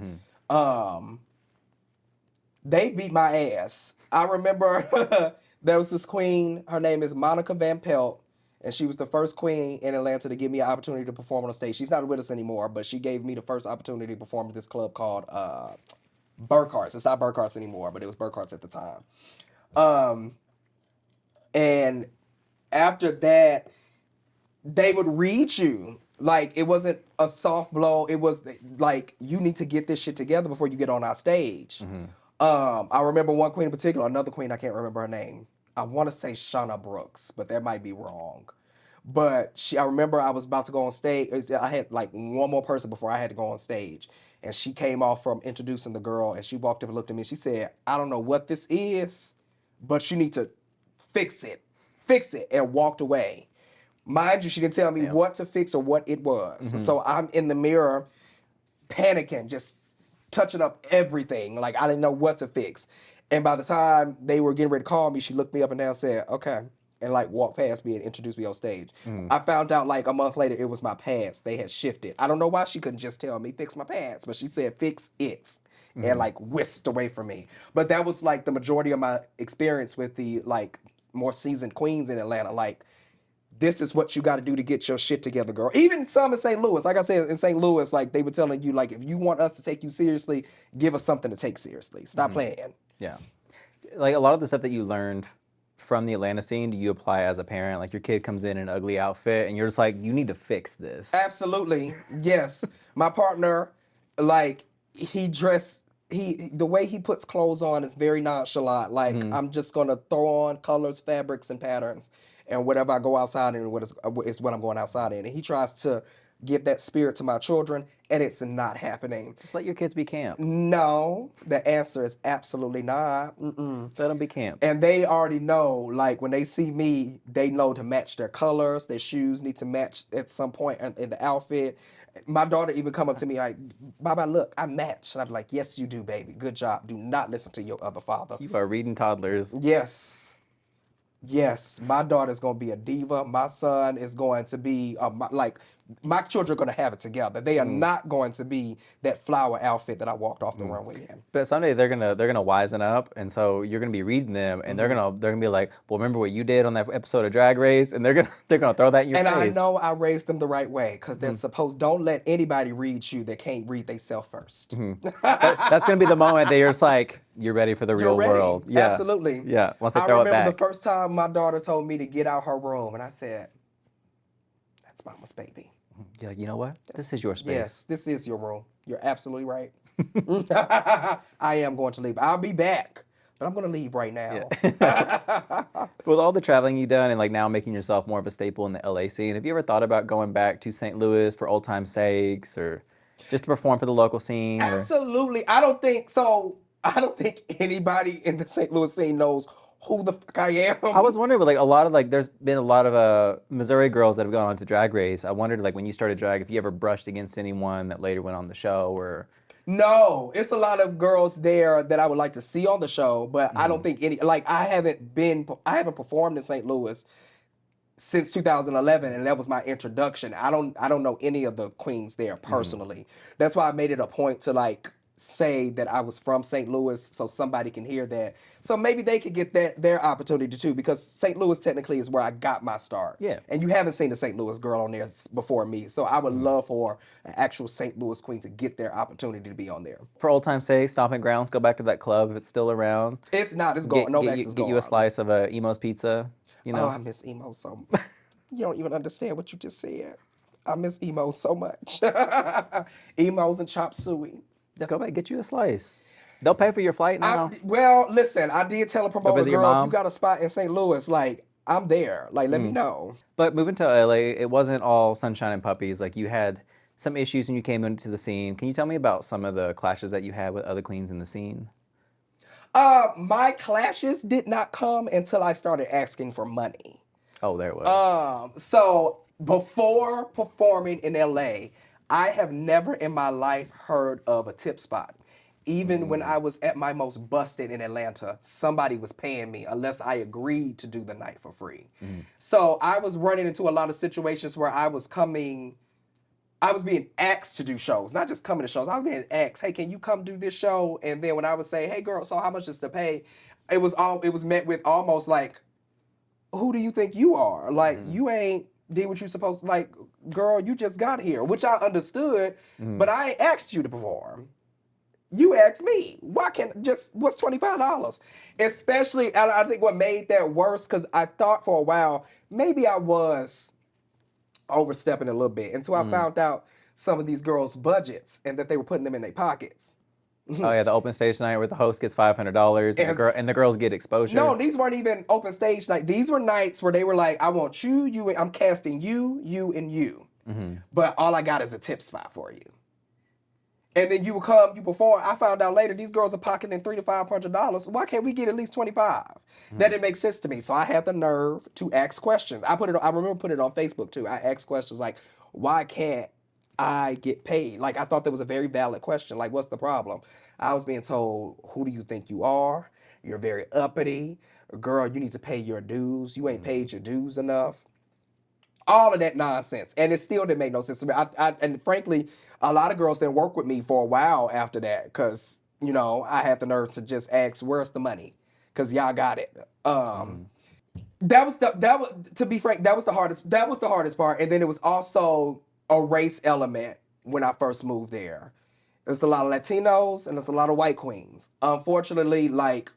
They beat my ass. I remember there was this queen, her name is Monica Van Pelt, and she was the first queen in Atlanta to give me an opportunity to perform on a stage. She's not with us anymore, but she gave me the first opportunity to perform at this club called Burkhart's. It's not Burkhart's anymore, but it was Burkhart's at the time. And after that, they would read you. Like, it wasn't a soft blow. It was like, you need to get this shit together before you get on our stage. I remember one queen in particular, another queen, I can't remember her name. I want to say Shauna Brooks, but that might be wrong. But I remember I was about to go on stage. I had like one more person before I had to go on stage. And she came off from introducing the girl, and she walked up and looked at me. She said, I don't know what this is, but you need to fix it, and walked away. Mind you, she didn't tell me what to fix or what it was. So I'm in the mirror panicking, just touching up everything. Like, I didn't know what to fix. And by the time they were getting ready to call me, she looked me up and down and said, okay, and like walked past me and introduced me on stage. I found out like a month later it was my pants. They had shifted. I don't know why she couldn't just tell me, fix my pants, but she said, fix it, and like whisked away from me. But that was like the majority of my experience with the like more seasoned queens in Atlanta. Like, this is what you got to do to get your shit together, girl. Even some in St. Louis, like I said, in St. Louis, like they were telling you, like, if you want us to take you seriously, give us something to take seriously. Stop playing. Yeah. Like a lot of the stuff that you learned from the Atlanta scene, do you apply as a parent? Like your kid comes in an ugly outfit and you're just like, you need to fix this. Absolutely. Yes. My partner, like, the way he puts clothes on is very nonchalant. Like, I'm just going to throw on colors, fabrics, and patterns. And whatever I go outside in is what I'm going outside in. And he tries to give that spirit to my children, and it's not happening. Just let your kids be camp. No, the answer is absolutely not. Mm-mm. Let them be camp. And they already know, like, when they see me, they know to match their colors. Their shoes need to match at some point in the outfit. My daughter even come up to me like, Baba, look, I match. And I'm like, yes, you do, baby. Good job. Do not listen to your other father. You are reading toddlers. Yes. Yes, my daughter's going to be a diva. My son is going to be, my children are going to have it together. They are not going to be that flower outfit that I walked off the runway in. But someday they're gonna wisen up, and so you're gonna be reading them, and they're gonna be like, well, remember what you did on that episode of Drag Race, and they're gonna throw that in your face. And I know I raised them the right way, because they're supposed, don't let anybody read you that can't read themselves first. That's gonna be the moment that you're just like, you're ready for the real world. Yeah, absolutely. Yeah, once they throw it back. I remember the first time my daughter told me to get out her room, and I said, that's mama's baby. You're like, you know what? This is your space. Yes, this is your room. You're absolutely right. I am going to leave. I'll be back, but I'm going to leave right now. Yeah. With all the traveling you've done and like now making yourself more of a staple in the LA scene, have you ever thought about going back to St. Louis for old time's sakes or just to perform for the local scene? Absolutely. I don't think anybody in the St. Louis scene knows who the fuck I am. I was wondering, but like there's been a lot of Missouri girls that have gone on to Drag Race. I wondered, like, when you started drag, if you ever brushed against anyone that later went on the show, or... No, it's a lot of girls there that I would like to see on the show, but I don't think any, like, I haven't performed in St. Louis since 2011, and that was my introduction. I don't know any of the queens there personally. That's why I made it a point to, like, say that I was from St. Louis so somebody can hear that. So maybe they could get their opportunity too, because St. Louis technically is where I got my start. Yeah. And you haven't seen a St. Louis girl on there before me. So I would love for an actual St. Louis queen to get their opportunity to be on there. For old time's sake, Stomping Grounds, go back to that club if it's still around. It's not. It's gone. No, it's gone. Get you a slice of Emo's pizza. You know? Oh, I miss Emo so much. You don't even understand what you just said. I miss Emo so much. Emo's and chop suey. Go back, get you a slice. They'll pay for your flight now. Well, listen, I did tell a promoter, girl, if you got a spot in St. Louis, like, I'm there. Like, let me know. But moving to LA, it wasn't all sunshine and puppies. Like, you had some issues when you came into the scene. Can you tell me about some of the clashes that you had with other queens in the scene? My clashes did not come until I started asking for money. Oh, there it was. So before performing in LA, I have never in my life heard of a tip spot. Even when I was at my most busted in Atlanta, somebody was paying me unless I agreed to do the night for free. So I was running into a lot of situations where I was being asked to do shows, not just coming to shows. I was being asked, hey, can you come do this show? And then when I would say, hey, girl, so how much is to pay? It was met with almost like, who do you think you are? Like, you ain't did what you supposed to, like, girl, you just got here, which I understood, but I ain't asked you to perform. You asked me. Why can't what's $25? Especially, I think what made that worse, because I thought for a while, maybe I was overstepping a little bit until I found out some of these girls' budgets and that they were putting them in their pockets. Oh yeah, the open stage night where the host gets $500 and the girls get exposure. No, these weren't even open stage night. These were nights where they were like, I want you, I'm casting you, and you. But all I got is a tip spot for you. And then you would come, you perform. I found out later these girls are pocketing $300 to $500. Why can't we get at least $25? That didn't make sense to me. So I had the nerve to ask questions. I remember putting it on Facebook too. I asked questions like, why can't I get paid? Like, I thought that was a very valid question. Like, what's the problem? I was being told, who do you think you are? You're very uppity. Girl, you need to pay your dues. You ain't paid your dues enough. All of that nonsense. And it still didn't make no sense to me. And frankly, a lot of girls didn't work with me for a while after that because, you know, I had the nerve to just ask, where's the money? Because y'all got it. That was to be frank, that was the hardest part. And then it was also a race element when I first moved there. There's a lot of Latinos and there's a lot of white queens. Unfortunately, like,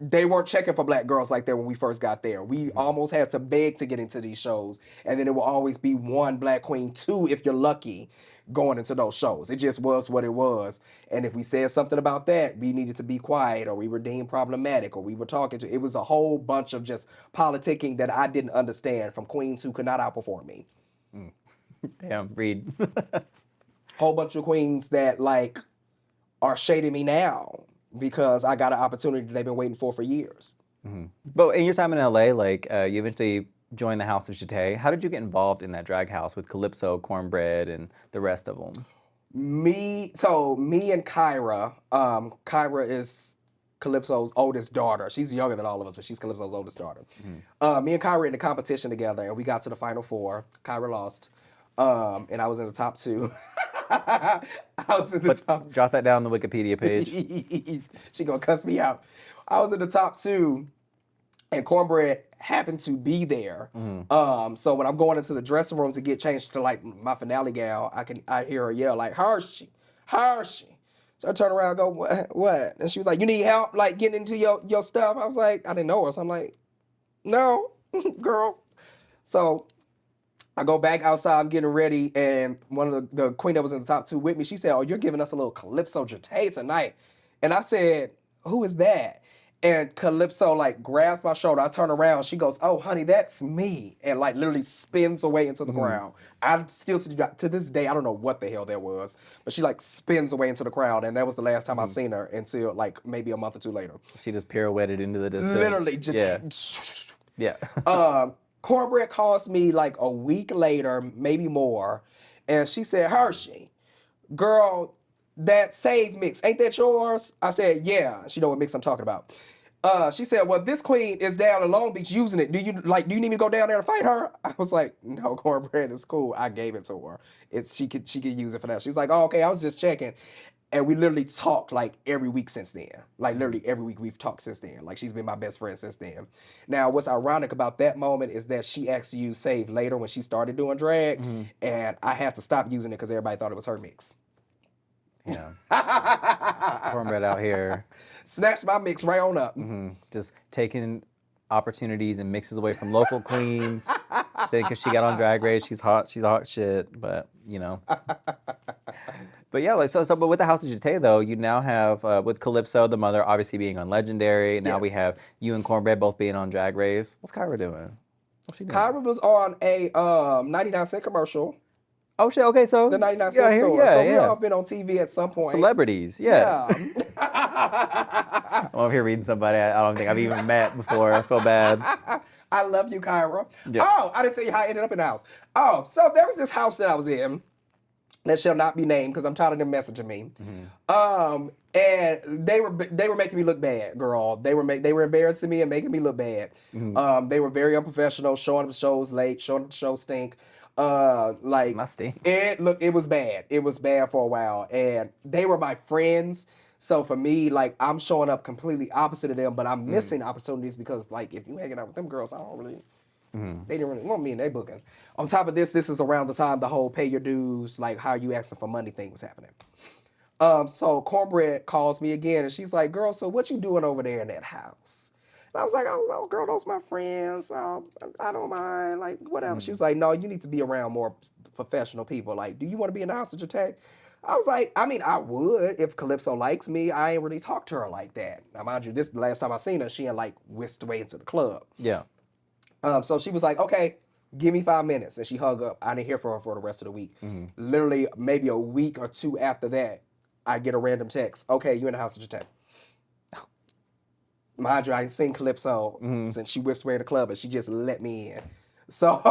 they weren't checking for black girls like that when we first got there. We almost had to beg to get into these shows. And then it will always be one black queen, two if you're lucky, going into those shows. It just was what it was. And if we said something about that, we needed to be quiet, or we were deemed problematic, or we were talking to. It was a whole bunch of just politicking that I didn't understand from queens who could not outperform me. Damn, Reed. Whole bunch of queens that, like, are shading me now because I got an opportunity they've been waiting for years. But in your time in LA, like, you eventually joined the House of Jete. How did you get involved in that drag house with Calypso, Kornbread, and the rest of them? Me and Kyra. Kyra is Calypso's oldest daughter. She's younger than all of us, but she's Calypso's oldest daughter. Me and Kyra were in the competition together, and we got to the final four. Kyra lost, and I was in the top two. I was in the top two. Jot that down on the Wikipedia page. She gonna cuss me out. I was in the top two, and Kornbread happened to be there. So when I'm going into the dressing room to get changed to, like, my finale gal, I hear her yell, like, Hershii, Hershii. So I turn around and go, what? And she was like, you need help, like, getting into your stuff? I was like, I didn't know her. So I'm like, no, girl. So I go back outside, I'm getting ready, and one of the queen that was in the top two with me, she said, oh, you're giving us a little Calypso Jete tonight. And I said, who is that? And Calypso, like, grabs my shoulder. I turn around. She goes, oh, honey, that's me. And, like, literally spins away into the crowd. I still, to this day, I don't know what the hell that was. But she, like, spins away into the crowd. And that was the last time I seen her until, like, maybe a month or two later. She just pirouetted into the distance. Literally. Just, yeah. Kornbread calls me, like, a week later, maybe more. And she said, Hershii, girl, that Save mix, ain't that yours? I said, yeah. She know what mix I'm talking about. She said, well, this queen is down in Long Beach using it. Do you need me to go down there and fight her? I was like, no, Kornbread is cool. I gave it to her. She could use it for that. She was like, oh, okay, I was just checking. And we literally talked, like, every week since then. Like, literally every week we've talked since then. Like, she's been my best friend since then. Now, what's ironic about that moment is that she actually used Save later when she started doing drag. And I had to stop using it because everybody thought it was her mix. Yeah. Kornbread out here. Snatched my mix right on up. Just taking opportunities and mixes away from local queens. Because she got on Drag Race, she's hot shit, but, you know. But yeah, like, so but with the House of Jete, though, you now have, with Calypso, the mother, obviously being on Legendary. Now we have you and Kornbread both being on Drag Race. What's Kyra doing? What's she doing? Kyra was on a 99-cent commercial. Oh shit! Okay, so the 99-cent store. Yeah, so we all been on TV at some point. Celebrities, yeah. I'm over here reading somebody I don't think I've even met before. I feel bad. I love you, Kyra. Yeah. Oh, I didn't tell you how I ended up in the house. Oh, so there was this house that I was in that shall not be named because I'm tired of them messaging me. And they were making me look bad, girl. They were embarrassing me and making me look bad. They were very unprofessional, showing up to shows late, showing up to shows stink. Like, Musty. It was bad. It was bad for a while, and they were my friends. So for me, like, I'm showing up completely opposite of them, but I'm missing opportunities because, like, if you hanging out with them girls, I don't really. They didn't really want me in their booking. On top of this is around the time the whole pay your dues, like, how you asking for money thing was happening. So Kornbread calls me again, and she's like, girl, so what you doing over there in that house? And I was like, oh, girl, those my friends. I don't mind, like, whatever. She was like, no, you need to be around more professional people. Like, do you want to be in the House of Jete? I was like, I mean, I would if Calypso likes me. I ain't really talked to her like that. Now, mind you, this the last time I seen her, she had, like, whisked away into the club. Yeah. So she was like, okay, give me 5 minutes. And she hung up. I didn't hear from her for the rest of the week. Literally, maybe a week or two after that, I get a random text. Okay, you in the House of Jete. Mind you, I ain't seen Calypso since she whipped away in the club, and she just let me in. So,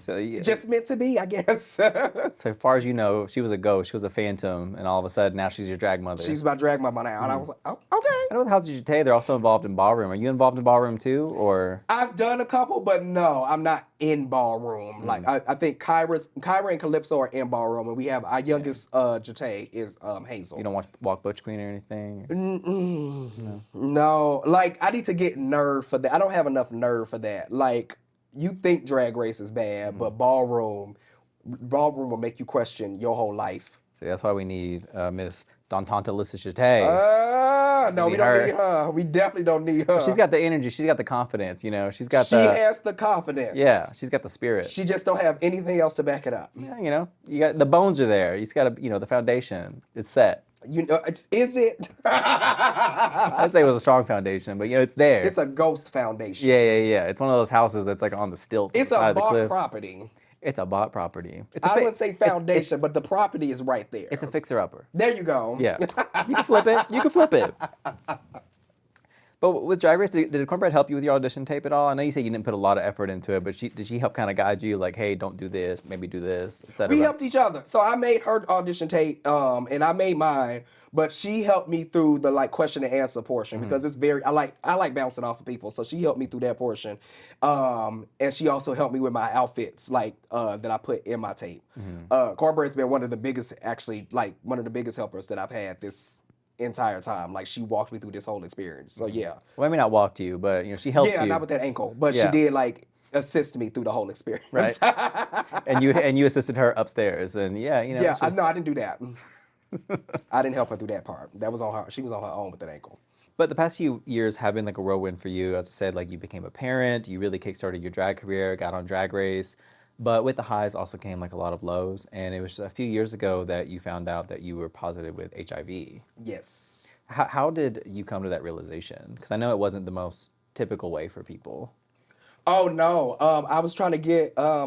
yeah. Just meant to be, I guess. So far as you know, she was a ghost. She was a phantom, and all of a sudden, now she's your drag mother. She's my drag mama now, and I was like, oh, okay. I know with House of Jete, they're also involved in ballroom. Are you involved in ballroom too, or? I've done a couple, but no, I'm not in ballroom. Like I think Kyra and Calypso are in ballroom, and we have our youngest Jete is Hazel. You don't walk Butch Queen or anything? No, like I need to get nerve for that. I don't have enough nerve for that. Like you think Drag Race is bad, but ballroom will make you question your whole life. See, that's why we need Miss Dawntontalisus Jete. No, we don't need her. We definitely don't need her. She's got the energy. She's got the confidence. You know, she has the confidence. Yeah, she's got the spirit. She just don't have anything else to back it up. Yeah, you know, you got the bones are there. You just got to, the foundation. It's set. You know, is it? I'd say it was a strong foundation, but it's there. It's a ghost foundation. Yeah. It's one of those houses that's like on the stilts. It's on the a side of the bought cliff. property. It's a bought property. I wouldn't say foundation, but the property is right there. It's a fixer-upper. There you go. Yeah. You can flip it. But with Drag Race, did Kornbread help you with your audition tape at all? I know you said you didn't put a lot of effort into it, but did she help kind of guide you, like, hey, don't do this, maybe do this, etc.? We helped each other. So I made her audition tape, and I made mine, but she helped me through the question and answer portion because it's very I like bouncing off of people. So she helped me through that portion, and she also helped me with my outfits that I put in my tape. Kornbread's been one of the biggest helpers that I've had this entire time. Like she walked me through this whole experience. So yeah. Well, I mean, not walked you, but she helped you. Yeah, not with that ankle, but she did assist me through the whole experience. Right. and you assisted her upstairs, and I didn't do that. I didn't help her through that part. That was on her. She was on her own with that ankle. But the past few years have been like a whirlwind for you. As I said, like you became a parent, you really kickstarted your drag career, got on Drag Race. But with the highs also came like a lot of lows. And it was a few years ago that you found out that you were positive with HIV. Yes. How did you come to that realization? Because I know it wasn't the most typical way for people. Oh no! I was trying to get a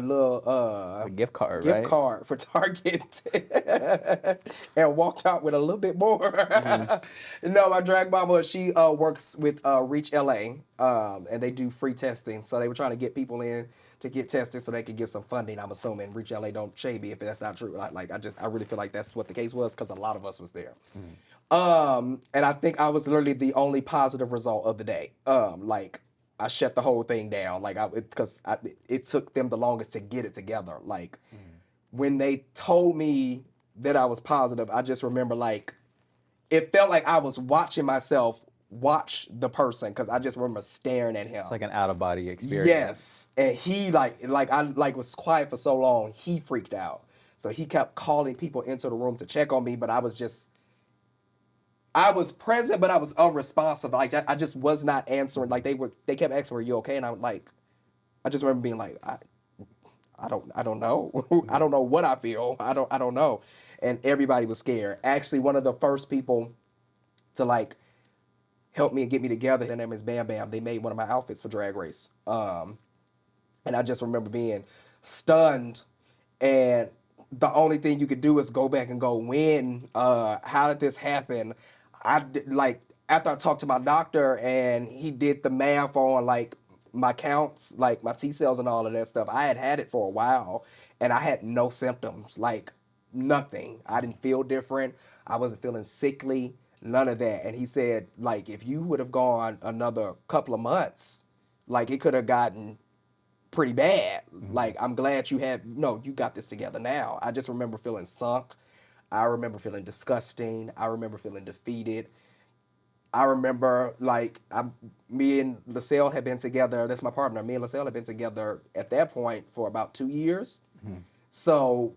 little a gift card for Target, and walked out with a little bit more. No, my drag mama, she works with Reach LA, and they do free testing. So they were trying to get people in to get tested so they could get some funding. I'm assuming Reach LA don't shade me if that's not true. I really feel like that's what the case was because a lot of us was there. And I think I was literally the only positive result of the day. I shut the whole thing down, because it took them the longest to get it together. When they told me that I was positive, I just remember it felt like I was watching myself watch the person, because I just remember staring at him. It's like an out of body experience. Yes, and he I was quiet for so long, he freaked out. So he kept calling people into the room to check on me, but I was present, but I was unresponsive. I just was not answering. They kept asking, "Are you okay?" And I just remember being like, I don't know. I don't know what I feel. I don't know. And everybody was scared. Actually, one of the first people to help me and get me together, their name is Bam Bam. They made one of my outfits for Drag Race. And I just remember being stunned, and the only thing you could do is go back and go, how did this happen? After I talked to my doctor and he did the math on my counts, my T cells and all of that stuff, I had it for a while and I had no symptoms, nothing. I didn't feel different. I wasn't feeling sickly, none of that. And he said, if you would have gone another couple of months, it could have gotten pretty bad. I'm glad you got this together now. I just remember feeling sunk. I remember feeling disgusting. I remember feeling defeated. I remember me and LaSalle had been together. That's my partner. Me and LaSalle had been together at that point for about 2 years. So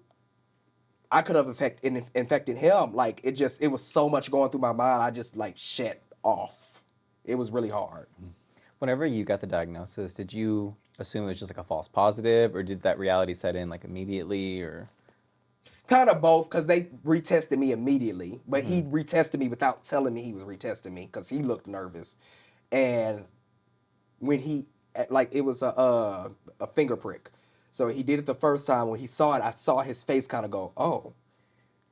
I could have infected him. It was so much going through my mind. I just shut off. It was really hard. Whenever you got the diagnosis, did you assume it was just a false positive, or did that reality set in immediately, or? Kind of both, because they retested me immediately, but he retested me without telling me he was retesting me because he looked nervous. And when it was a finger prick. So he did it the first time. When he saw it, I saw his face kind of go, oh.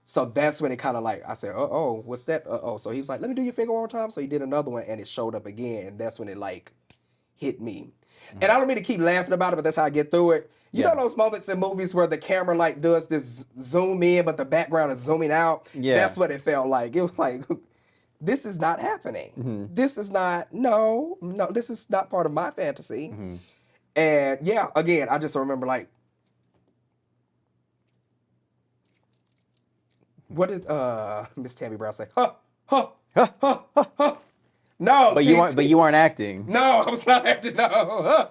So that's when it kind of I said, oh, what's that? So he was like, let me do your finger one more time. So he did another one and it showed up again. And that's when it hit me. And I don't mean to keep laughing about it, but that's how I get through it. You know those moments in movies where the camera does this zoom in, but the background is zooming out? Yeah. That's what it felt like. It was this is not happening. This is not, no, this is not part of my fantasy. And yeah, again, I just remember like, what did Miss Tammy Brown say? Huh, huh, huh, huh, huh. No, But you weren't acting. No, I was not acting. No. Huh.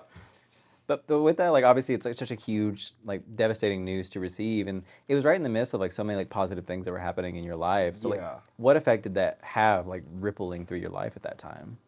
But with that, like obviously it's like such a huge, like devastating news to receive, and it was right in the midst of like so many like positive things that were happening in your life. So like, what effect did that have, like rippling through your life at that time?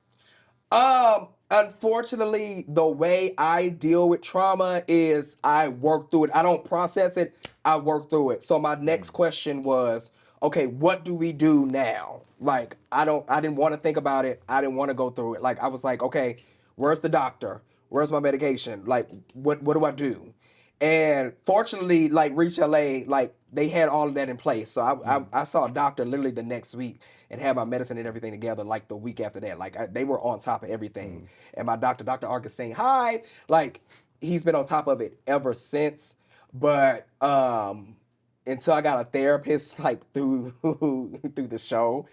Unfortunately, the way I deal with trauma is I work through it. I don't process it. I work through it. So my next question was, okay, what do we do now? Like, I didn't want to think about it. I didn't want to go through it. Like, I was like, okay, where's the doctor? Where's my medication? Like, what do I do? And fortunately, like Reach LA, like they had all of that in place. So I saw a doctor literally the next week and had my medicine and everything together like the week after that. Like they were on top of everything. And my doctor, Dr. Ark, is saying hi. Like he's been on top of it ever since. But until I got a therapist like through the show,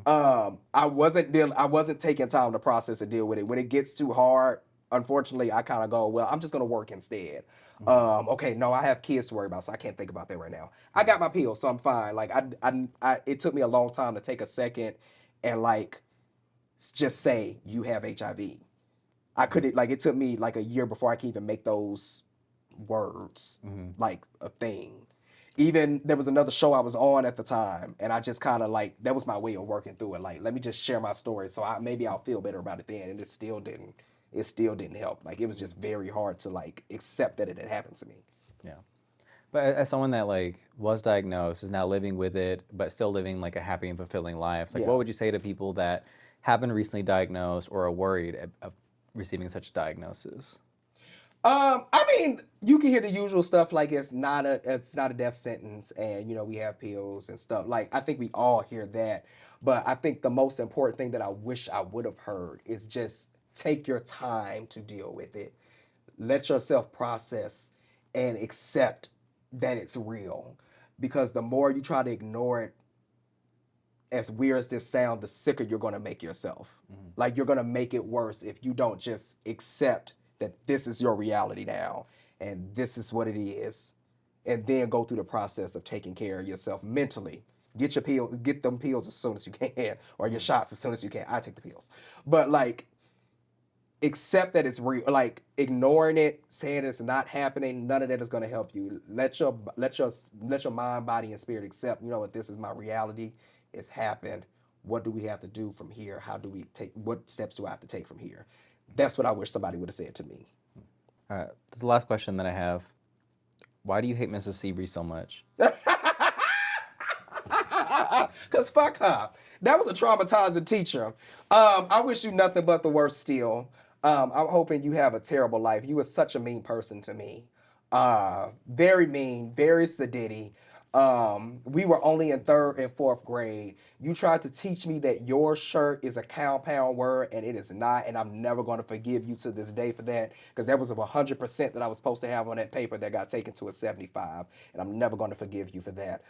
I wasn't taking time to process and deal with it. When it gets too hard, unfortunately, I kind of go, well, I'm just gonna work instead. Okay, no, I have kids to worry about, so I can't think about that right now. I got my pills, so I'm fine. Like it took me a long time to take a second and like just say you have HIV. It took me like a year before I could even make those words like a thing. Even there was another show I was on at the time, and I just kind of like that was my way of working through it. Like, let me just share my story, so maybe I'll feel better about it then. And it still didn't. It still didn't help. Like it was just very hard to like accept that it had happened to me. Yeah. But as someone that like was diagnosed, is now living with it, but still living like a happy and fulfilling life, like what would you say to people that have been recently diagnosed or are worried of receiving such a diagnosis? I mean, you can hear the usual stuff like it's not a death sentence, and you know we have pills and stuff. Like I think we all hear that, but I think the most important thing that I wish I would have heard is just take your time to deal with it. Let yourself process and accept that it's real. Because the more you try to ignore it, as weird as this sounds, the sicker you're going to make yourself. Like you're going to make it worse if you don't just accept that this is your reality now and this is what it is. And then go through the process of taking care of yourself mentally. Get them pills as soon as you can, or your shots as soon as you can. I take the pills. But like, accept that it's real. Like ignoring it, saying it's not happening, none of that is going to help you. Let your mind, body, and spirit accept. You know what? This is my reality. It's happened. What do we have to do from here? What steps do I have to take from here? That's what I wish somebody would have said to me. All right. This is the last question that I have. Why do you hate Mrs. Seabree so much? Because fuck her. That was a traumatizing teacher. I wish you nothing but the worst still. I'm hoping you have a terrible life. You were such a mean person to me. Very mean, very sadistic. We were only in 3rd and 4th grade. You tried to teach me that your shirt is a compound word, and it is not, and I'm never going to forgive you to this day for that, because that was a 100% that I was supposed to have on that paper that got taken to a 75, and I'm never going to forgive you for that.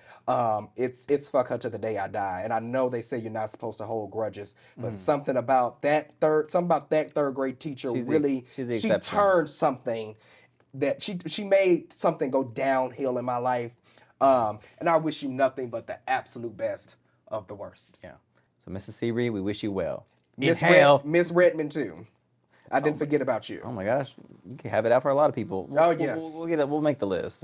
It's fuck her to the day I die, and I know they say you're not supposed to hold grudges, but something about that 3rd grade teacher she turned something that she made something go downhill in my life. And I wish you nothing but the absolute best of the worst. Yeah. So, Mrs. Seabree, we wish you well. Miss Redmond, too. I didn't forget about you. Oh, my gosh. You can have it out for a lot of people. Yes. We'll make the list.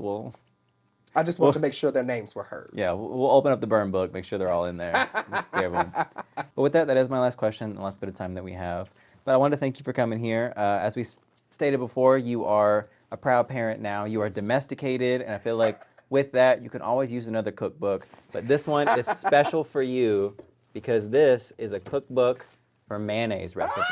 I just want to make sure their names were heard. Yeah, we'll open up the burn book, make sure they're all in there. But with that is my last question, the last bit of time that we have. But I wanted to thank you for coming here. As we stated before, you are a proud parent now. You are domesticated, and I feel like with that, you can always use another cookbook, but this one is special for you because this is a cookbook for mayonnaise recipes.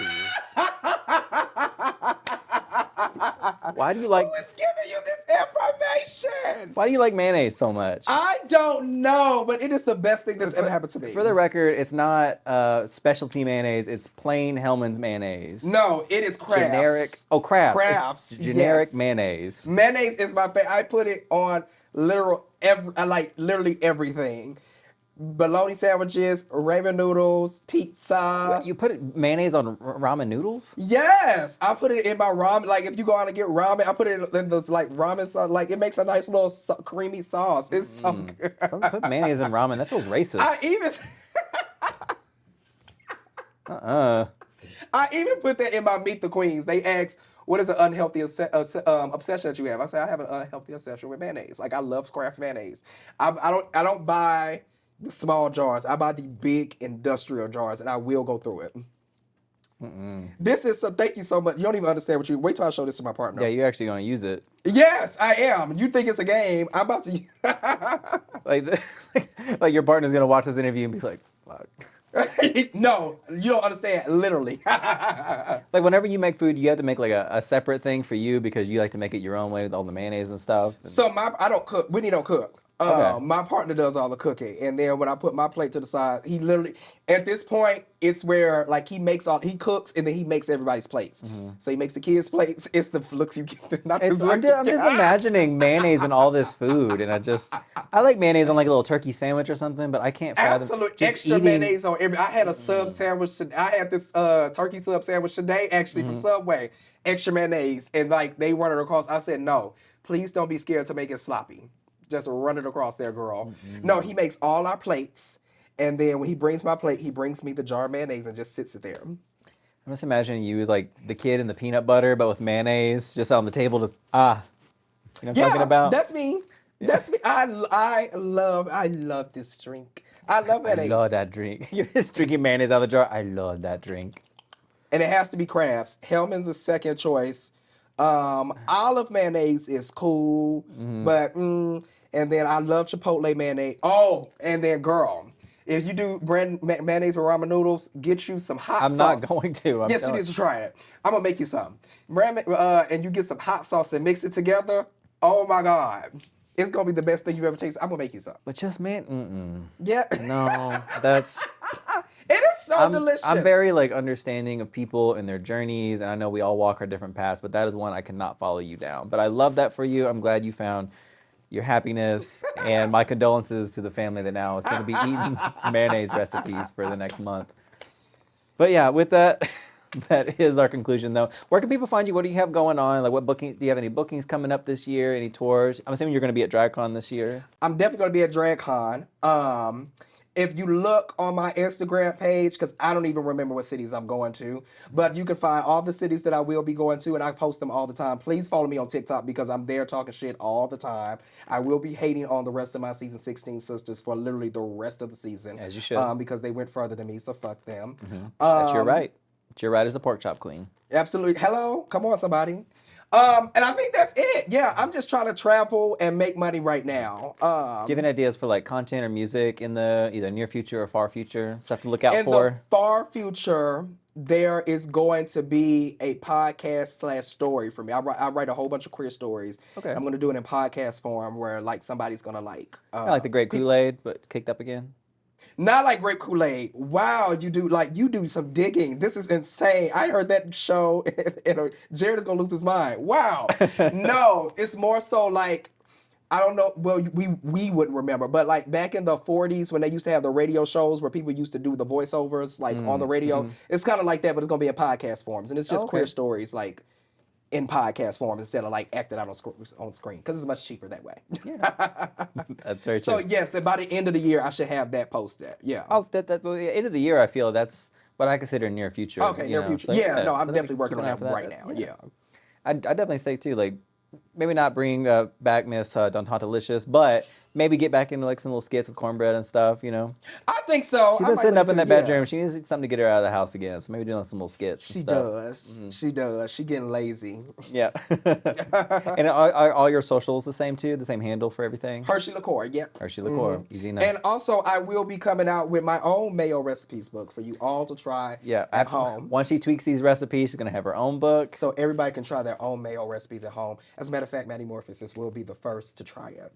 Why do you like? Who is giving you this information? Why do you like mayonnaise so much? I don't know, but it is the best thing that's ever happened to me. For the record, it's not specialty mayonnaise. It's plain Hellmann's mayonnaise. No, it is Kraft's. Generic. Oh, Kraft. Kraft's. Generic yes. mayonnaise. Mayonnaise is my favorite. I put it on literally everything. bologna sandwiches, ramen noodles, pizza. You put mayonnaise on ramen noodles? Yes, I put it in my ramen. Like if you go out and get ramen, I put it in those like ramen sauce. Like it makes a nice little creamy sauce. It's so good. Someone put mayonnaise in ramen. That feels racist. I even put that in my Meet the Queens. They asked, "What is an unhealthy obsession that you have?" I said, "I have an unhealthy obsession with mayonnaise. Like I love Kraft mayonnaise. I don't buy the small jars. I buy the big industrial jars, and I will go through it." This is so. Thank you so much. You don't even understand what you. Wait till I show this to my partner. Yeah, you're actually going to use it. Yes, I am. You think it's a game? I'm about to. Like your partner's going to watch this interview and be like, fuck. No, you don't understand. Literally. Like whenever you make food, you have to make like a separate thing for you because you like to make it your own way with all the mayonnaise and stuff. So I don't cook. Whitney don't cook. Okay. My partner does all the cooking, and then when I put my plate to the side, he literally at this point it's where like he cooks and then he makes everybody's plates. So he makes the kids' plates. It's the looks you get. I'm just imagining mayonnaise in all this food, and I like mayonnaise on like a little turkey sandwich or something, but I can't fathom Absolute just extra eating... mayonnaise on every. I had a sub sandwich. I had this turkey sub sandwich today, actually from Subway. Extra mayonnaise, and like they run it across. I said no, please don't be scared to make it sloppy. Just run it across there, girl. No, he makes all our plates, and then when he brings my plate, he brings me the jar of mayonnaise and just sits it there. I'm just imagining you like the kid in the peanut butter, but with mayonnaise just on the table. Just you know what I'm talking about? That's me. Yeah. That's me. I love this drink. I love mayonnaise. I love that drink. You're just drinking mayonnaise out of the jar. I love that drink. And it has to be Kraft's. Hellman's is second choice. Olive mayonnaise is cool, but and then I love Chipotle mayonnaise. Oh, and then girl, if you do mayonnaise with ramen noodles, get you some hot sauce. I'm not going to. Yes, you need to try it. I'm gonna make you some. And you get some hot sauce and mix it together. Oh my God. It's gonna be the best thing you've ever tasted. I'm gonna make you some. But just Yeah. No, that's... It is so delicious. I'm very like understanding of people and their journeys, and I know we all walk our different paths, but that is one I cannot follow you down. But I love that for you. I'm glad you found your happiness, and my condolences to the family that now is going to be eating mayonnaise recipes for the next month. But yeah, with that, that is our conclusion though. Where can people find you? What do you have going on? Like do you have any bookings coming up this year? Any tours? I'm assuming you're going to be at DragCon this year. I'm definitely going to be at DragCon. If you look on my Instagram page, because I don't even remember what cities I'm going to, but you can find all the cities that I will be going to, and I post them all the time. Please follow me on TikTok because I'm there talking shit all the time. I will be hating on the rest of my season 16 sisters for literally the rest of the season. As you should. Because they went further than me, so fuck them. That's your right. It's your right as a Porkchop Queen. Absolutely. Hello? Come on, somebody. And I think that's it. Yeah, I'm just trying to travel and make money right now. Do you have any ideas for like content or music in the either near future or far future? Stuff to look out for? In the far future, there is going to be a podcast / story for me. I write a whole bunch of queer stories. Okay. I'm going to do it in podcast form where like somebody's going to like... Kind of like the Great Kool-Aid, but kicked up again? Not like Grape Kool-Aid. Wow, you do some digging. This is insane. I heard that show and Jared is gonna lose his mind. Wow. No, it's more so like, I don't know, well, we wouldn't remember, but like back in the 40s when they used to have the radio shows where people used to do the voiceovers like on the radio, it's kind of like that, but it's gonna be in podcast forms. And it's just queer stories like in podcast form instead of like acted out on screen because it's much cheaper that way. Yeah, that's very true. So yes, by the end of the year, I should have that posted. Yeah. Oh, well, end of the year, I feel that's what I consider near future. Okay, near future. So, yeah, no, I'm definitely working on that right now. Yeah. I definitely say too, like maybe not bring back Miss Dawntontalisus, but maybe get back into like some little skits with Kornbread and stuff, you know? I think so. She's been sitting up in that bedroom. She needs something to get her out of the house again. So maybe doing some little skits. She does. She does. She getting lazy. Yeah. And are all your socials the same too? The same handle for everything? Hershii LiqCour, yep. Hershii LiqCour. Easy enough. And also, I will be coming out with my own mayo recipes book for you all to try at home. Once she tweaks these recipes, she's going to have her own book. So everybody can try their own mayo recipes at home. As a matter of fact, Maddy Morphosis will be the first to try it.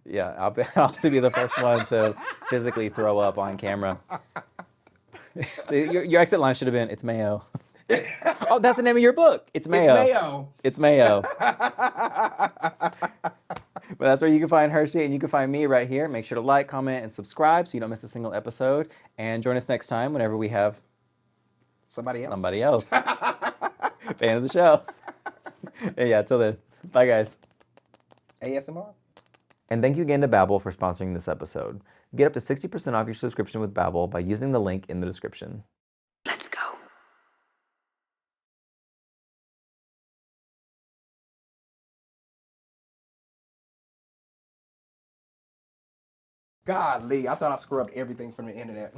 Yeah, I'll also be the first one to physically throw up on camera. So your exit line should have been, "It's mayo." Oh, that's the name of your book. It's mayo. It's mayo. It's mayo. But that's where you can find Hershii, and you can find me right here. Make sure to like, comment, and subscribe so you don't miss a single episode. And join us next time whenever we have Somebody else. somebody else. Fan of the show. Yeah, till then. Bye, guys. ASMR. And thank you again to Babbel for sponsoring this episode. Get up to 60% off your subscription with Babbel by using the link in the description. Let's go. Golly, I thought I scrubbed everything from the internet.